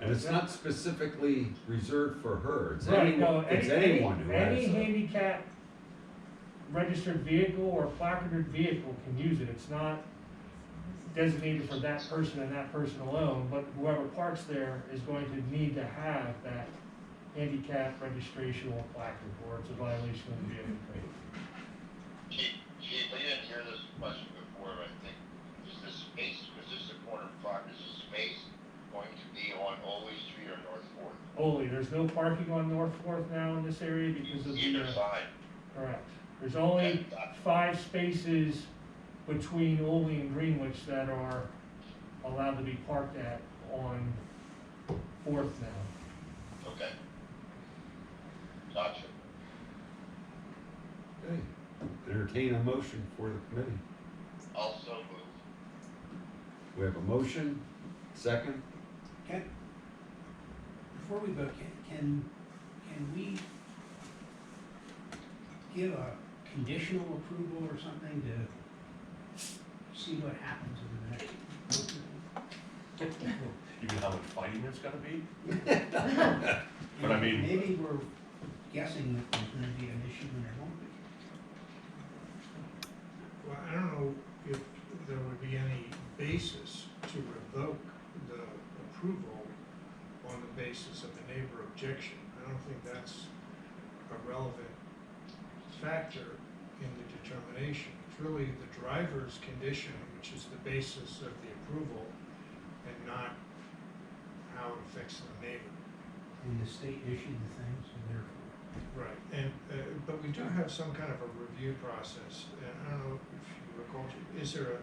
And it's not specifically reserved for her, it's right, no, anyone, it's anyone who has any a. handicap registered vehicle or placarded vehicle can use it. It's not designated for that person and that person alone, but whoever parks there is going to need to have that handicap registration or placard, or it's a violation of the vehicle code. Chief, I didn't hear this question before, I think. Is this space, because this is a corner plot, is this space going to be on Oley Street or North Fourth? Only, there's no parking on North Fourth now in this area because of the, Either side. correct. There's only Okay, 5 spaces between Olney and Greenwich that are allowed to be parked at on Fourth now. Okay. Gotcha. Okay. Entertain a motion for the committee. Also move. We have a motion, second, Can, before we vote, can we give a conditional approval or something to see what happens in the next? You mean how much fighting there's gonna be? But I mean- Maybe we're guessing that there's gonna be an issue and there won't be. Well, I don't know if there would be any basis to revoke the approval on the basis of the neighbor objection. I don't think that's a relevant factor in the determination. It's really the driver's condition, which is the basis of the approval, and not how it affects the neighbor. And the state issued the thing, so therefore. Right, and, but we do have some kind of a review process, and I don't know if you recall, is there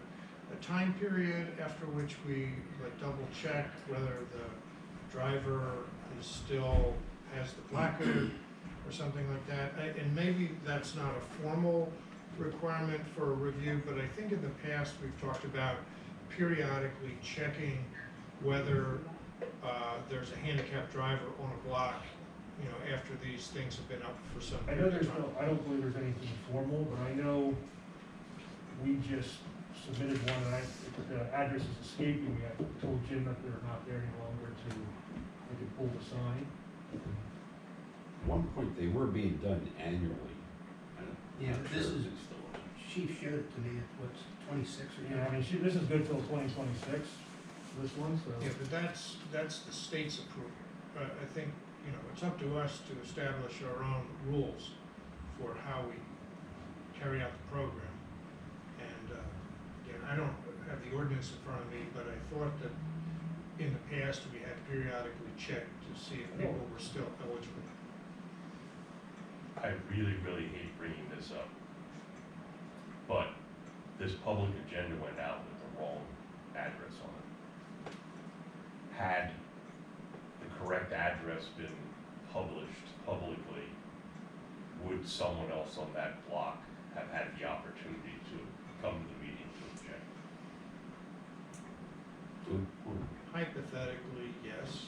a time period after which we like double check whether the driver is still has the placard or something like that? And maybe that's not a formal requirement for a review, but I think in the past we've talked about periodically checking whether there's a handicapped driver on a block, you know, after these things have been up for some I know period there's of time. no, I don't believe there's anything formal, but I know we just submitted one, and the address is escaping me. I told Jim that they're not there any longer to, they could pull the sign. at one point they were being done annually. I'm Yeah, not but this sure if is- they still are. Chief showed it to me, it's what's 26 or Yeah, I mean, this is good till 2026, this one, so. Yeah, but that's the state's approval. I think, you know, it's up to us to establish our own rules for how we carry out the program. And, again, I don't have the ordinance in front of me, but I thought that in the past, we had periodically checked to see if people were still eligible. I really, really hate bringing this up, but this public agenda went out with the wrong address on it. Had the correct address been published publicly, would someone else on that block have had the opportunity to come to the meeting to object? Good point. Hypothetically, yes.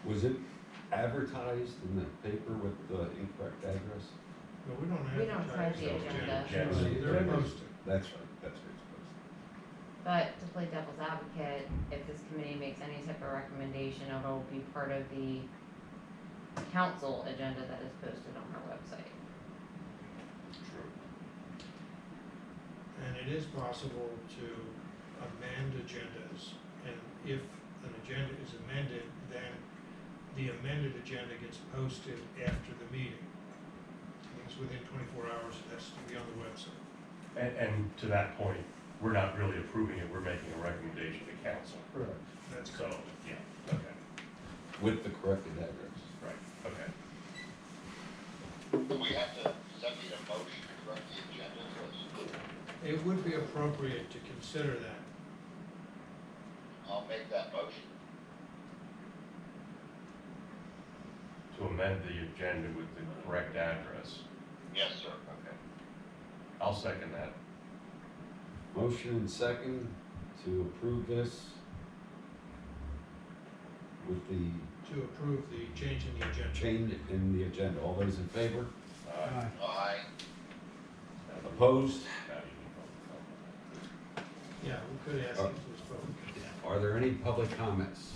Was it advertised in the paper with the incorrect address? But we don't We don't advertise have the those agenda. agendas. They're posted. That's right, that's what it's supposed to. But to play devil's advocate, if this committee makes any type of recommendation, it'll be part of the council agenda that is posted on our website. True. And it is possible to amend agendas, and if an agenda is amended, then the amended agenda gets posted after the meeting. It's within 24 hours, it has to be on the website. And to that point, we're not really approving it, we're making a recommendation to council. Correct. That's So, correct. yeah, okay, With the corrected address. right, okay. Do we have to, does that need a motion to correct the agenda list? It would be appropriate to consider that. I'll make that motion. To amend the agenda with the correct address. Yes, sir. Okay. I'll second that. Motion and second to approve this with the to approve the change in the agenda. Change in the agenda. All those in favor? Aye. Aye. Opposed? Yeah, we could ask if it was voted. Are there any public comments?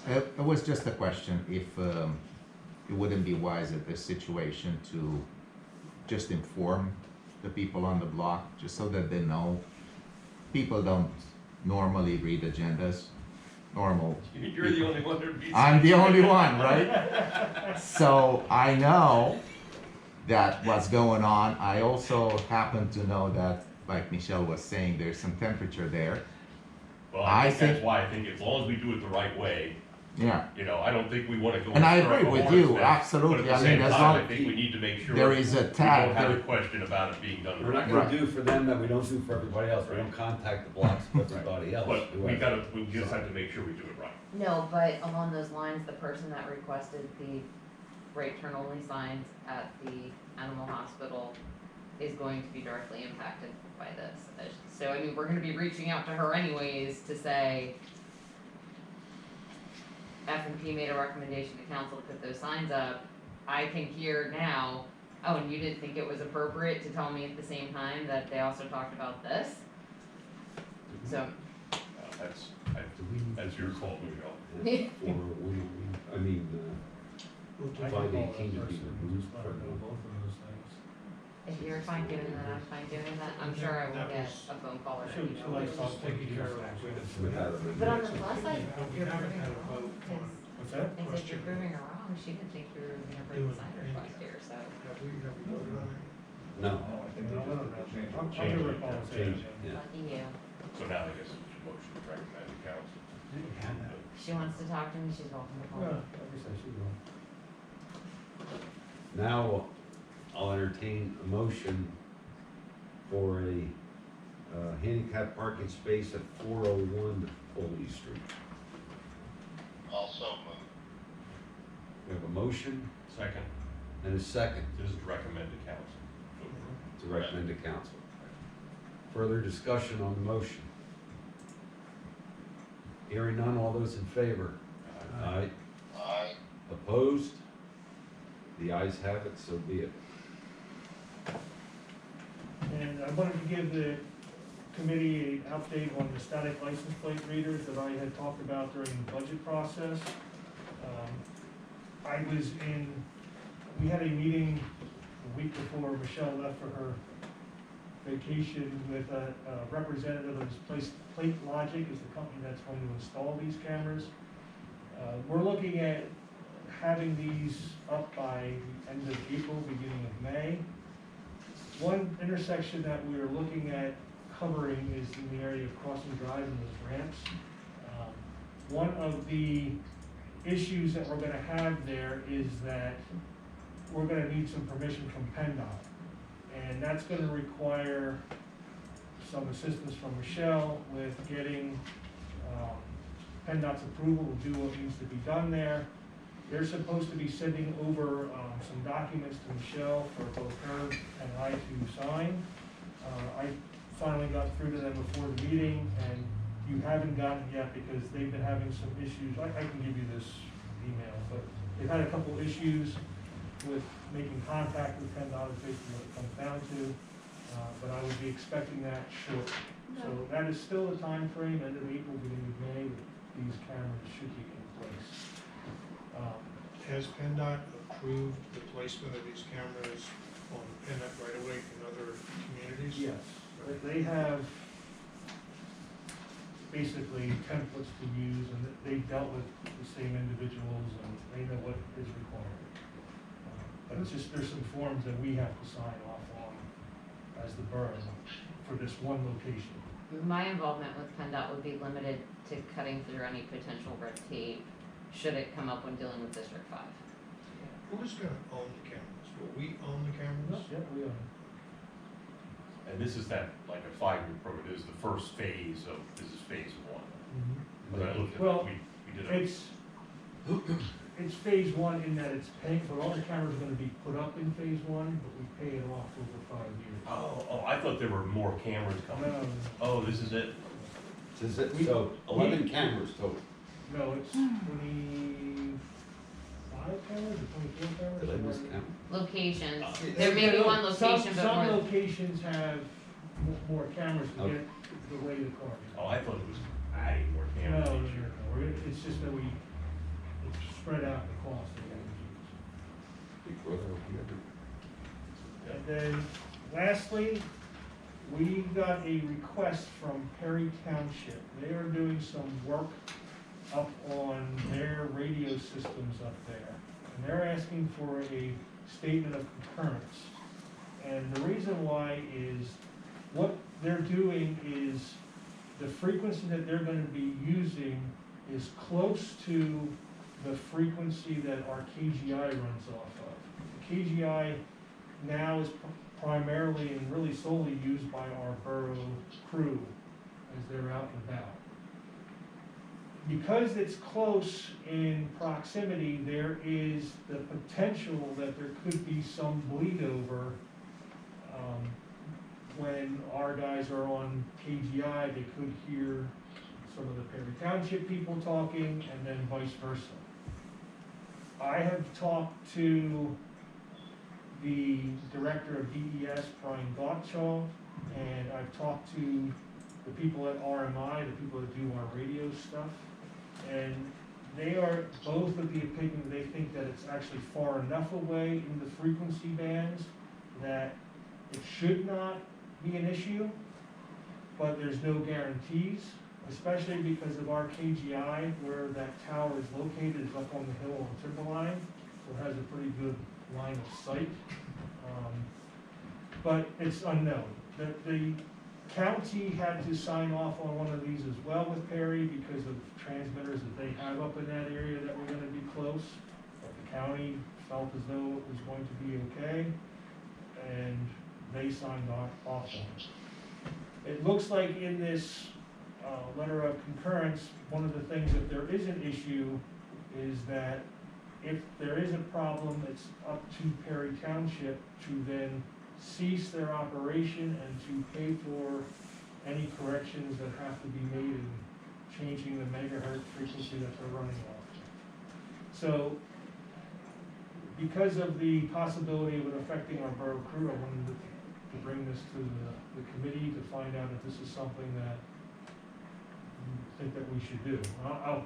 It was just a question, if it wouldn't be wise at this situation to just inform the people on the block, just so that they know. People don't normally read agendas, normal. You're the only one that reads. I'm the only one, right? So I know that what's going on. I also happen to know that, like Michelle was saying, there's some temperature there. Well, I I think that's think- why I think as long as we do it the right way, Yeah, you know, I don't think we wanna go. And I stir up agree a with hornet's you, nest, absolutely. But at I the mean, same as time, long- I think we need to make sure. there is a We tag, don't have a there- question about it being done. We're not right. gonna do for them that we don't do for everybody else. We don't contact the blocks of everybody else. But we whoever. we just have to make sure we do it right. No, but along those lines, the person that requested the right turn only signs at the animal hospital is going to be directly impacted by this. So, I mean, we're gonna be reaching out to her anyways to say, F&P made a recommendation to council to put those signs up. I can hear now, oh, and you didn't think it was appropriate to tell me at the same time that they also talked about this? So, That's, Do we- that's your call, Michelle. Or I mean, We'll I take Five can call eighteen that to be person and removed just let her from know the- both of those things. if you're fine doing that, I'm fine doing that. I'm sure I will That get was- a phone call or She an email. likes Just taking care of it. without a. But on the plus side, We you're haven't proving had her a wrong, vote because on, What's that? I said you're proving her wrong, she didn't think you were gonna bring the sign request here, so. have we voted on it? No. I think they No, I don't just know. changed I'll it. give her a call and say Change, that. yeah. Lucky you. So now I guess it's a motion to recommend the council. Didn't have that. If she wants to talk to me, she's welcome to call Yeah, me. like I said, she will. Now, I'll entertain a motion for a handicap parking space at 401 Foley Street. Also moved. We have a motion Second, and a second this is recommend to council. to recommend to council. Further discussion on the motion? Hearing none, all those in favor? Aye. Aye. Opposed? The ayes have it, so be it. And I wanted to give the committee an update on the static license plate readers that I had talked about during the budget process. We had a meeting a week before Michelle left for her vacation with a representative of Plate Logic is the company that's going to install these cameras. We're looking at having these up by the end of April, beginning of May. One intersection that we are looking at covering is in the area of Crossing Drive and those ramps. One of the issues that we're gonna have there is that we're gonna need some permission from PennDOT. And that's gonna require some assistance from Michelle with getting PennDOT's approval to do what needs to be done there. They're supposed to be sending over some documents to Michelle for both her and I to sign. I finally got through to them before the meeting, and you haven't gotten it yet because they've been having some issues. I can give you this email, but they've had a couple issues with making contact with PennDOT, is basically what it comes down to. But I would be expecting that short. So that is still the time frame, end of April, beginning of May, that these cameras should be in place. Has PennDOT approved the placement of these cameras on PennDOT right away in other communities? Yes, they have basically templates to use, and they've dealt with the same individuals, and they know what is required. But it's just, there's some forms that we have to sign off on as the borough for this one location. My involvement with PennDOT would be limited to cutting through any potential red tape, should it come up when dealing with District 5. Who's gonna own the cameras? Will we own the cameras? Yeah, we are. And this is that, like a 5-year program, this is the first phase of, this is phase 1. But I looked at, Well, we did a. It's phase one in that it's paying, for all the cameras are gonna be put up in phase one, but we pay it off over 5 years. Oh, I thought there were more cameras coming. No, Oh, this is it? So 11 cameras total. No, it's 25 cameras or 24 cameras? Did I miscount? Locations, Uh, there may be one Some- location, but Some more, locations have more cameras to Okay. get the way the car. Oh, I thought it was adding more No, cameras no, no, each year. no, it's just that it's spread out the cost of Big brother over here. the And then lastly, we got a request from Perry Township. They are doing some work up on their radio systems up there. And they're asking for a statement of concurrence. And the reason why is, what they're doing is, the frequency that they're gonna be using is close to the frequency that our KGI runs off of. The KGI now is primarily and really solely used by our borough crew as they're out and about. Because it's close in proximity, there is the potential that there could be some bleed over. When our guys are on KGI, they could hear some of the Perry Township people talking, and then vice versa. I have talked to the director of DES, Brian Gottschall, and I've talked to the people at RMI, the people that do our radio stuff, and they are both of the opinion they think that it's actually far enough away in the frequency bands that it should not be an issue, but there's no guarantees, especially because of our KGI, where that tower is located, is up on the hill on Timberline, so it has a pretty good line of sight. But it's unknown. The county had to sign off on one of these as well with Perry because of transmitters that they have up in that area that were gonna be close. But the county felt as though it was going to be okay, and they signed off on it. It looks like in this letter of concurrence, one of the things, if there is an issue, is that if there is a problem, it's up to Perry Township to then cease their operation and to pay for any corrections that have to be made in changing the megahertz frequency that they're running off. So, because of the possibility of it affecting our borough crew, I wanted to bring this to the committee to find out if this is something that you think that we should do. I'll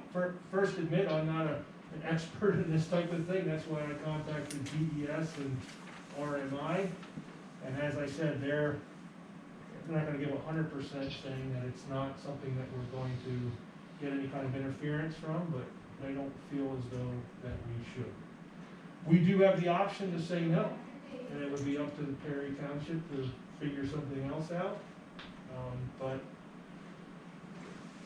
first admit, I'm not an expert in this type of thing, that's why I contacted DES and RMI. And as I said, they're not gonna give 100% saying that it's not something that we're going to get any kind of interference from, but they don't feel as though that we should. We do have the option to say no, and it would be up to the Perry Township to figure something else out, but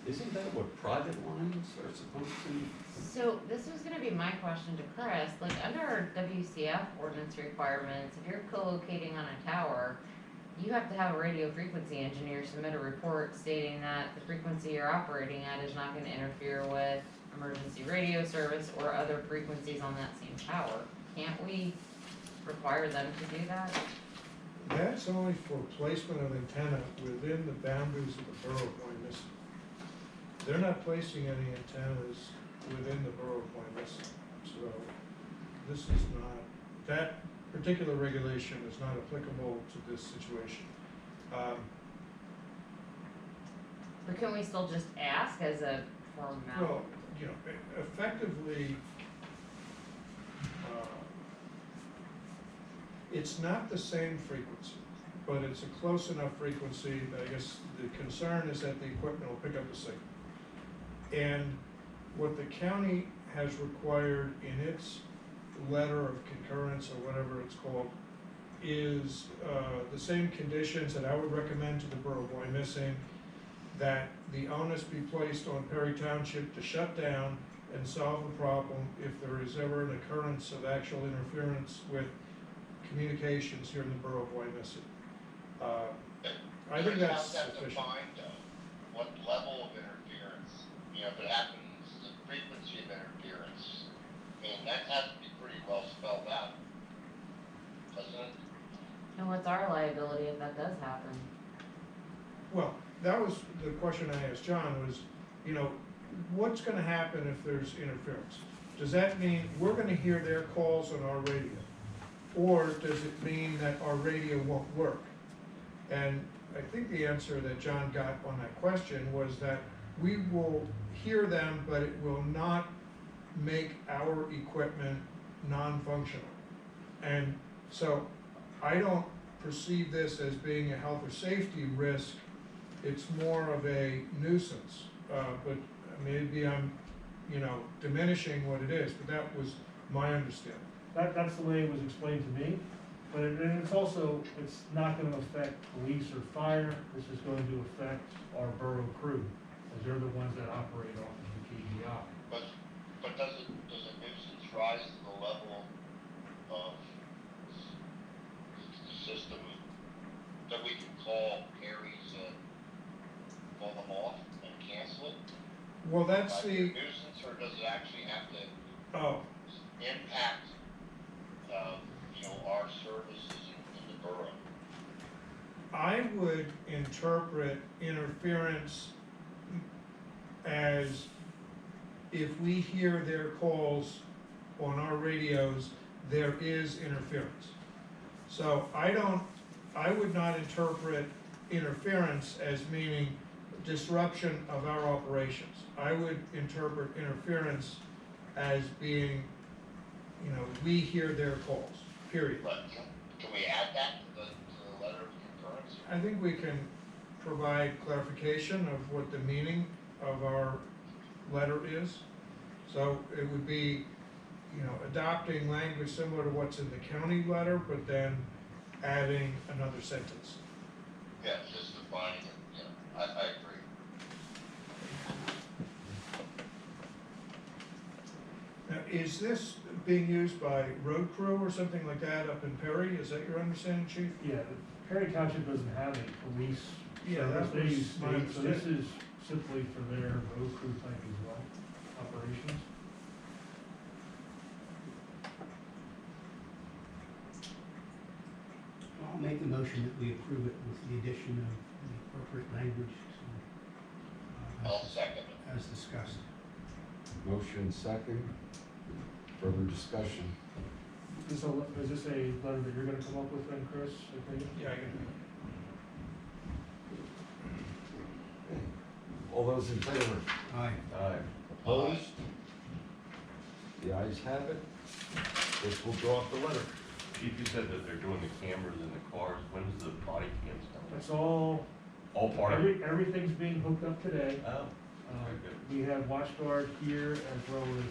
Isn't that what private lines are supposed to? so this was gonna be my question to Chris, like under our WCF ordinance requirements, if you're co-locating on a tower, you have to have a radio frequency engineer submit a report stating that the frequency you're operating at is not gonna interfere with emergency radio service or other frequencies on that same tower. Can't we require them to do that? That's only for placement of antenna within the boundaries of the borough of Wyomissing. They're not placing any antennas within the borough of Wyomissing, so this is not, that particular regulation is not applicable to this situation. But can we still just ask as a Well, formality? you know, effectively, it's not the same frequency, but it's a close enough frequency that I guess the concern is that the equipment will pick up the signal. And what the county has required in its letter of concurrence, or whatever it's called, is the same conditions that I would recommend to the borough of Wyomissing, that the onus be placed on Perry Township to shut down and solve the problem if there is ever an occurrence of actual interference with communications here in the borough of Wyomissing. I think that's How's that sufficient. defined, though? What level of interference? You know, if it happens, the frequency of interference, I mean, that has to be pretty well spelled out, doesn't it? And what's our liability if that does happen? Well, that was the question I asked John, was, you know, what's gonna happen if there's interference? Does that mean we're gonna hear their calls on our radio? Or does it mean that our radio won't work? And I think the answer that John got on that question was that we will hear them, but it will not make our equipment non-functional. And so I don't perceive this as being a health or safety risk, it's more of a nuisance. But maybe I'm, diminishing what it is, but that was my understanding. That's the way it was explained to me, but and it's also, it's not gonna affect police or fire, this is going to affect our borough crew, as they're the ones that operate off of the KGI. But does a nuisance rise to the level of the system that we can call Perry's and pull them off and cancel it? Well, that's By the, nuisance, or does it actually have to oh, impact, our services in the borough? I would interpret interference as if we hear their calls on our radios, there is interference. So I would not interpret interference as meaning disruption of our operations. I would interpret interference as being, we hear their calls, period. But can we add that to the letter of concurrence? I think we can provide clarification of what the meaning of our letter is. So it would be, adopting language similar to what's in the county letter, but then adding another sentence. Yeah, just defining it, I agree. Now, is this being used by road crew or something like that up in Perry? Is that your understanding, Chief? Yeah, Perry Township doesn't have a police Yeah, service, that they was use my state, so this understanding. is simply for their road crew type as well, operations. I'll make the motion that we approve it with the addition of the appropriate language, I'll second it. as discussed. Motion second, further discussion. Is this a letter that you're gonna come up with then, Chris? I think? Yeah, I can do Okay. All those in favor? Aye. Aye. Opposed? The ayes have it. This will draw up the letter. Chief, you said that they're doing the cameras in the cars, when's the body cams coming? That's all, All part of it? everything's being hooked up today. Oh, Um, good. We have WatchGuard here as well as,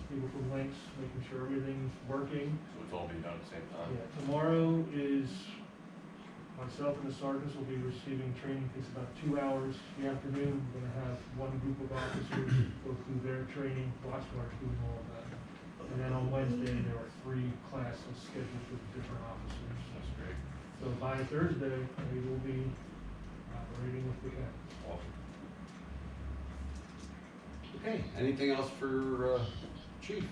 people from Lynx, making sure everything's working. So it's all being done at the same time? Yeah, tomorrow is, myself and the sergeants will be receiving training, takes about 2 hours. The afternoon, we're gonna have one group of officers go through their training, WatchGuard's doing all of that. And then on Wednesday, there are 3 classes scheduled with different officers. That's great. So by Thursday, we will be operating with the cat. Awesome. Okay, anything else for, Chief?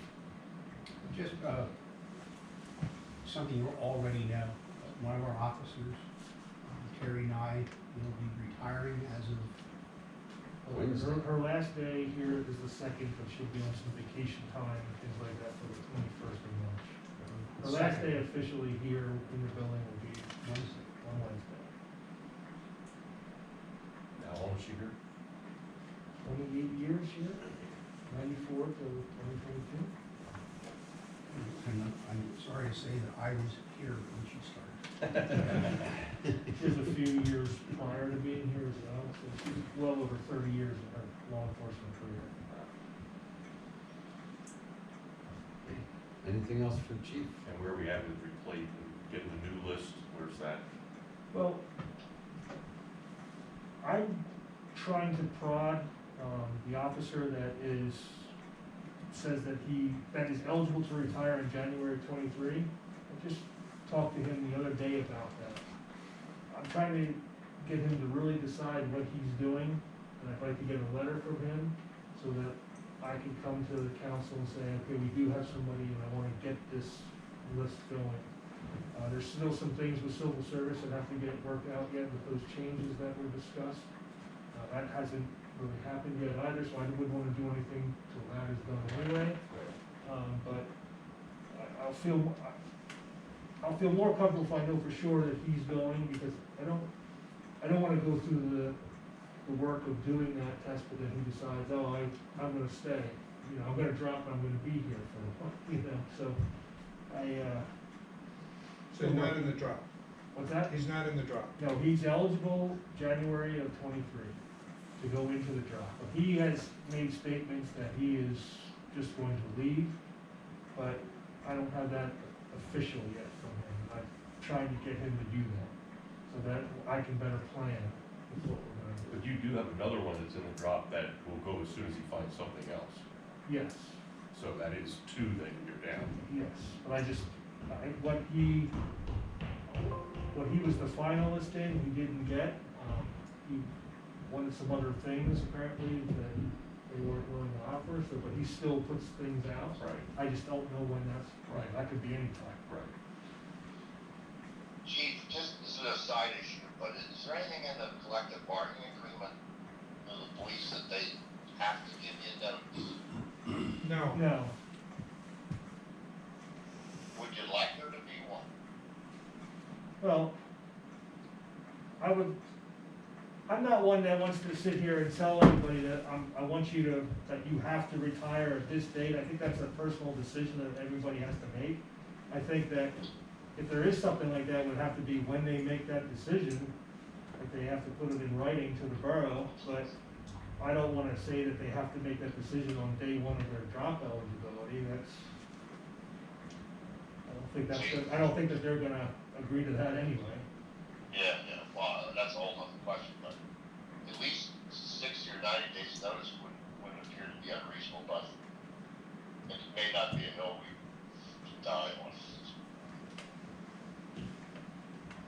Just, something you already know, one of our officers, Terry Nye, will be retiring as of, Wednesday. Her last day here is the 2nd, but she'll be on some vacation time and things like that for the 21st of March. Her last day officially here in the building will be Wednesday. on Wednesday. How long is she here? 28 years here, 94 to 2022. And I'm sorry to say that I was here when she started. She has a few years prior to being here as well, so she's well over 30 years in her law enforcement career. Anything else for the chief? And where are we at with replate and getting the new list, where's that? Well, I'm trying to prod the officer that says that that is eligible to retire in January 23. I just talked to him the other day about that. I'm trying to get him to really decide what he's doing, and I'd like to get a letter from him so that I can come to the council and say, okay, we do have somebody and I want to get this list going. There's still some things with civil service that have to get worked out yet with those changes that were discussed. That hasn't really happened yet either, so I wouldn't wanna do anything till that is done anyway. But I'll feel more comfortable if I know for sure that he's going, because I don't wanna go through the work of doing that test, but then he decides, oh, I'm gonna stay. You know, I'm gonna drop, and I'm gonna be here for a while, you know, so So he's not in the drop, what's that? he's not in the drop. No, he's eligible January of '23 to go into the drop. But he has made statements that he is just going to leave, but I don't have that official yet from him. I'm trying to get him to do that, so that I can better plan with what we're gonna do. But you do have another one that's in the drop that will go as soon as he finds something else. Yes, So that is two that you're down. yes, but what he was the finalist in, he didn't get. He wanted some other things apparently that they weren't willing to offer, so, but he still puts things out. Right. I just don't know when that's, Right. that could be any time. Right. Chief, just this is a side issue, but is there anything in the collective bargaining agreement for the police that they have to give you notice? No, No, Would you like there to be one? well, I'm not one that wants to sit here and tell everybody that I want you to, that you have to retire at this date. I think that's a personal decision that everybody has to make. I think that if there is something like that, it would have to be when they make that decision, that they have to put it in writing to the borough, but I don't wanna say that they have to make that decision on day one of their drop eligibility. I don't think that they're gonna agree to that anyway. Yeah, well, that's a whole other question, but at least 60 or 90 days notice wouldn't appear to be unreasonable, but it may not be a hill we die on.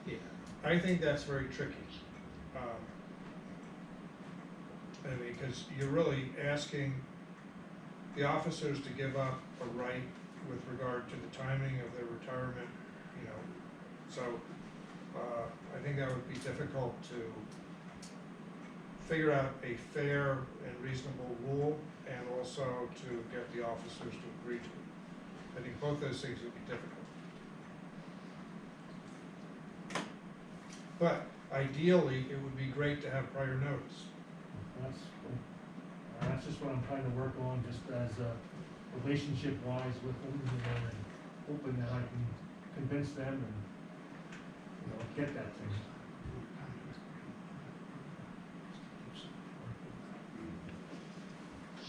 yeah, I think that's very tricky. I mean, because you're really asking the officers to give up a right with regard to the timing of their retirement, you know. So, I think that would be difficult to figure out a fair and reasonable rule, and also to get the officers to agree to it. I think both those things would be difficult. But ideally, it would be great to have prior notice. That's just what I'm trying to work on, just as relationship wise with them, you know, and hoping that I can convince them and, you know, get that thing.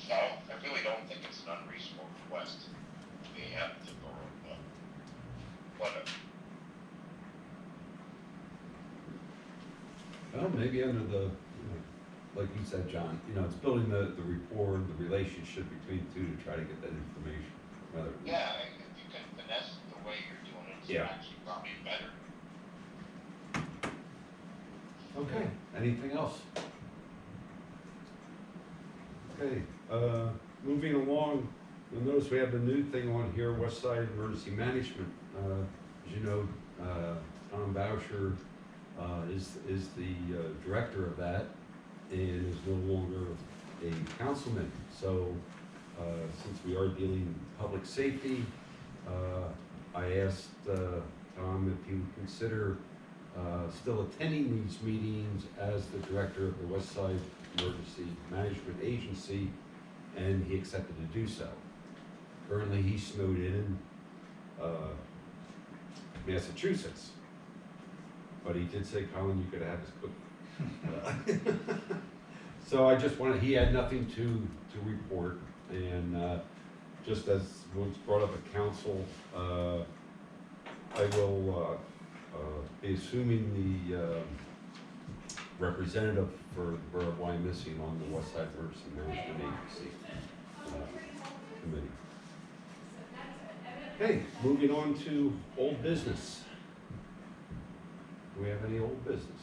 No, I really don't think it's an unreasonable request. We have to go, whatever. Well, maybe under the, like you said, John, it's building the rapport, the relationship between the two to try to get that information, whether. Yeah, if you can finesse it the way you're doing it, it's Yeah. actually probably better. Okay, anything else? Okay, moving along, you'll notice we have a new thing on here, West Side Emergency Management. As you know, Tom Boucher is the director of that and is no longer a councilman. So, since we are dealing with public safety, I asked Tom if he would consider still attending these meetings as the director of the West Side Emergency Management Agency, and he accepted to do so. Currently, he's snowed in Massachusetts, but he did say, Colin, you could have his cookie. So I just wanted, he had nothing to report, and just as was brought up at council, I will be assuming the representative for the Borough of Wyomissing on the West Side Emergency Management Agency committee. Okay, moving on to old business. Do we have any old business?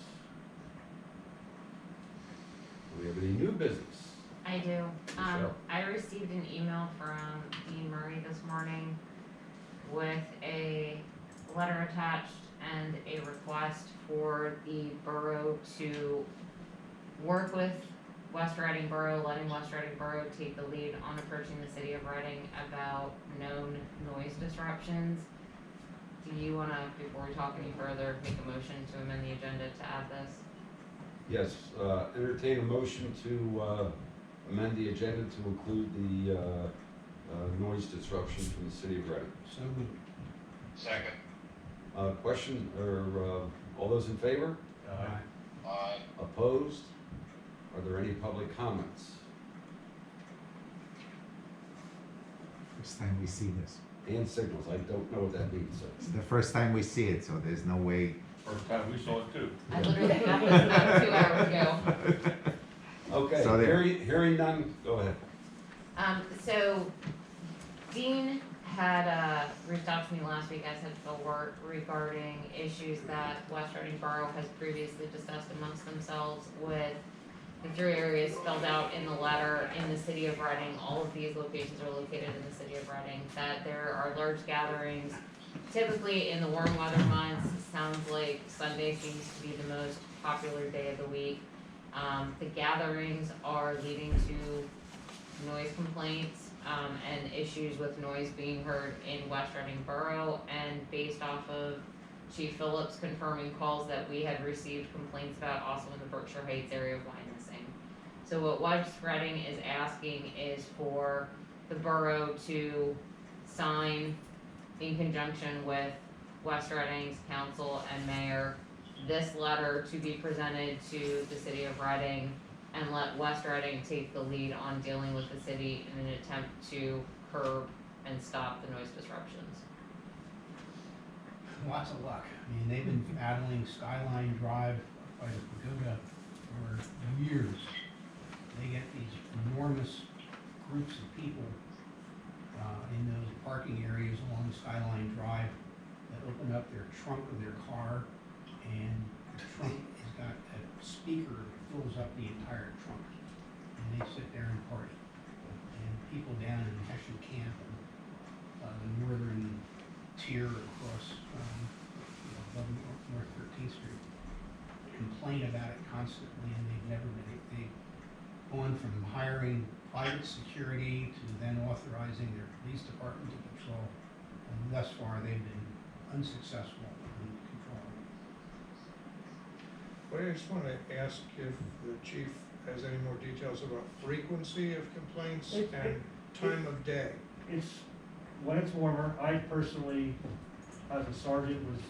Do we have any new business? I do. Michelle? I received an email from Dean Murray this morning with a letter attached and a request for the borough to work with West Reading Borough, letting West Reading Borough take the lead on approaching the city of Reading about known noise disruptions. Do you wanna, before we talk any further, make a motion to amend the agenda to add this? Yes, entertain a motion to amend the agenda to include the noise disruption from the city of Reading. So moved. Second. Question, or all those in favor? Aye. Opposed? Are there any public comments? First time we see this. Hand signals, I don't know what that means, sir. It's the first time we see it, so there's no way. First time we saw it too. I literally got this about 2 hours ago. Okay, So there- hearing none, go ahead. So Dean had reached out to me last week, as had Phil Wirt, regarding issues that West Reading Borough has previously discussed amongst themselves with the 3 areas spelled out in the letter in the city of Reading. All of these locations are located in the city of Reading, that there are large gatherings. Typically in the warm weather months, sounds like Sunday seems to be the most popular day of the week. The gatherings are leading to noise complaints, and issues with noise being heard in West Reading Borough, and based off of Chief Phillips confirming calls that we had received complaints about also in the Berkshire Heights area of Wyomissing. So what West Reading is asking is for the borough to sign in conjunction with West Reading's council and mayor this letter to be presented to the city of Reading, and let West Reading take the lead on dealing with the city in an attempt to curb and stop the noise disruptions. Lots of luck. I mean, they've been battling Skyline Drive by the pagoda for years. They get these enormous groups of people in those parking areas along Skyline Drive that open up their trunk of their car, and the trunk has got a speaker that fills up the entire trunk, and they sit there and party. And people down in Hessian Camp and the northern tier across above North 13th Street complain about it constantly, and they've gone from hiring private security to then authorizing their police department to patrol, and thus far they've been unsuccessful in controlling it. But I just wanna ask if the chief has any more details about frequency of complaints It- and time of day. It's, when it's warmer, I personally, as a sergeant, was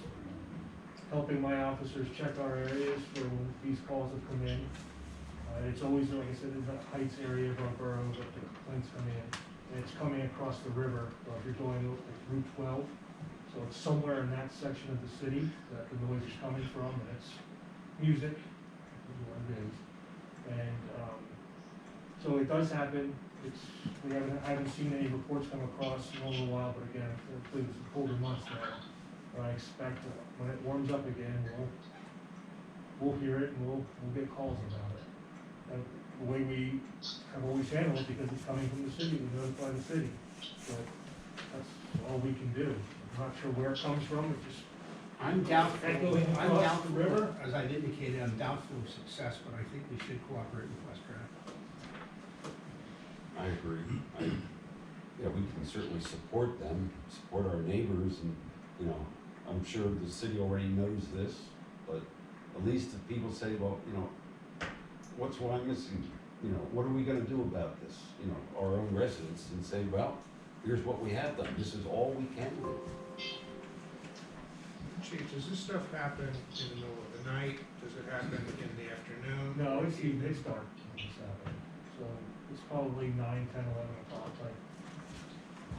helping my officers check our areas for when these calls have come in. It's always, like I said, in the Heights area of our borough that the complaints come in. And it's coming across the river, so if you're going like Route 12, so it's somewhere in that section of the city that the noise is coming from, and it's music, is what it is. And, so it does happen. I haven't seen any reports come across in a little while, but again, hopefully it's the colder months now. But I expect when it warms up again, we'll hear it and we'll get calls about it. And the way we have always handled it, because it's coming from the city, we notify the city. So that's all we can do. I'm not sure where it comes from, it just, I'm doubtful, Echoing I'm across doubtful, the river? as I've indicated, I'm doubtful of success, but I think we should cooperate with West Reading. I agree. Yeah, we can certainly support them, support our neighbors, and, I'm sure the city already knows this, but at least if people say, well, what's Wyomissing? What are we gonna do about this? Our own residents, and say, well, here's what we have done, this is all we can do. Chief, does this stuff happen in the middle of the night? Does it happen in the afternoon? no, it's dark when it's happening. So it's probably 9, 10, 11 o'clock, like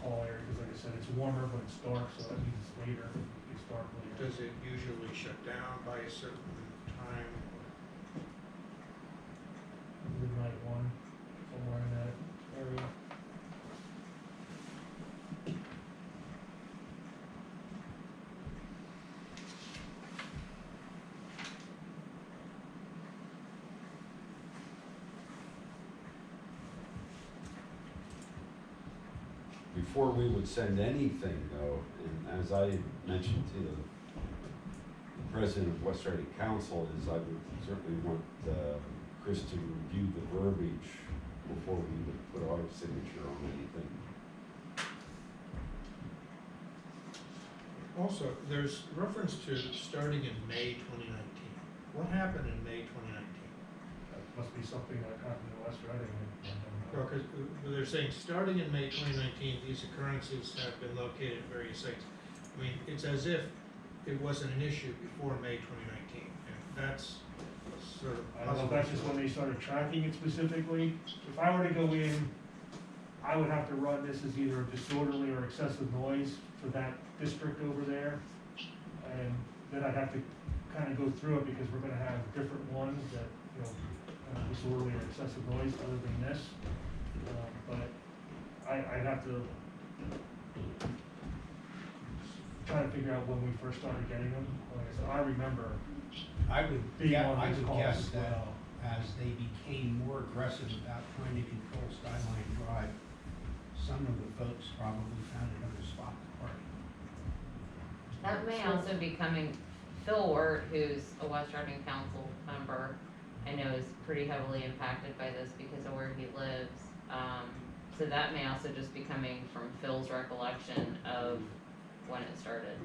call area, because like I said, it's warmer, but it's dark, so that means it's later, it's dark later. Does it usually shut down by a certain time? Midnight 1, somewhere in that area. Before we would send anything though, and as I mentioned to the president of West Reading Council, is I would certainly want Chris to review the verbiage before we even put our signature on anything. Also, there's reference to starting in May 2019. What happened in May 2019? That must be something that happened in West Reading. Well, 'cause, they're saying, starting in May 2019, these occurrences have been located at various sites. I mean, it's as if it wasn't an issue before May 2019, and that's sort of. I don't know if that's just when they started tracking it specifically. If I were to go in, I would have to run this as either disorderly or excessive noise for that district over there. And then I'd have to kind of go through it because we're gonna have different ones that, you know, disorderly or excessive noise other than this. But I'd have to try to figure out when we first started getting them. Like I said, I remember I would, being yeah, on I these would calls guess as that well. as they became more aggressive about trying to control Skyline Drive, some of the folks probably found another spot to park. That may also be coming, Phil Wirt, who's a West Reading Council member, I know is pretty heavily impacted by this because of where he lives. So that may also just be coming from Phil's recollection of when it started.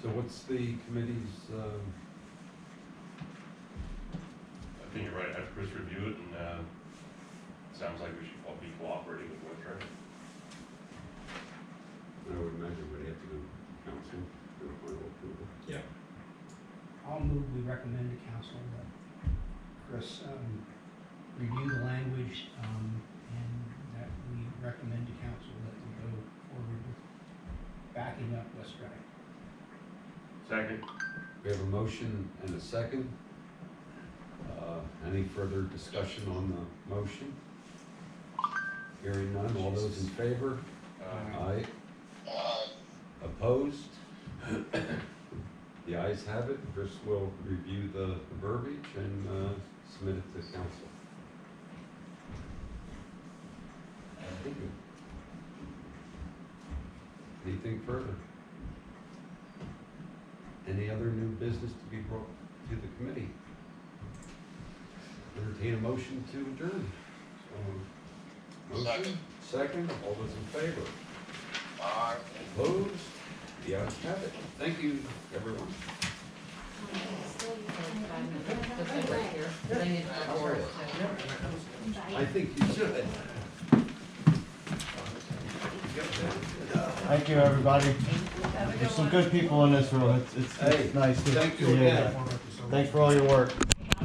So what's the committee's, I think you're right, have Chris review it, and, sounds like we should all be cooperating with West Reading. I would imagine we'd have to go to council for final approval. Yeah. I'll move, we recommend to council that Chris, review the language, and that we recommend to council that we go forward with backing up West Reading. Second. We have a motion and a second. Any further discussion on the motion? Hearing none, all those in favor? Aye. Opposed? The ayes have it. Chris will review the verbiage and submit it to council. Anything further? Any other new business to be brought to the committee? Entertain a motion to adjourn. Motion? Second. Second, all those in favor? Aye. Opposed? The ayes have it. Thank you, everyone. Just like right here, 'cause I need to How are you? too. I think you should. Thank you, everybody. There's some good people in this room. It's Hey, nice to thank you see again. Thanks for all your work.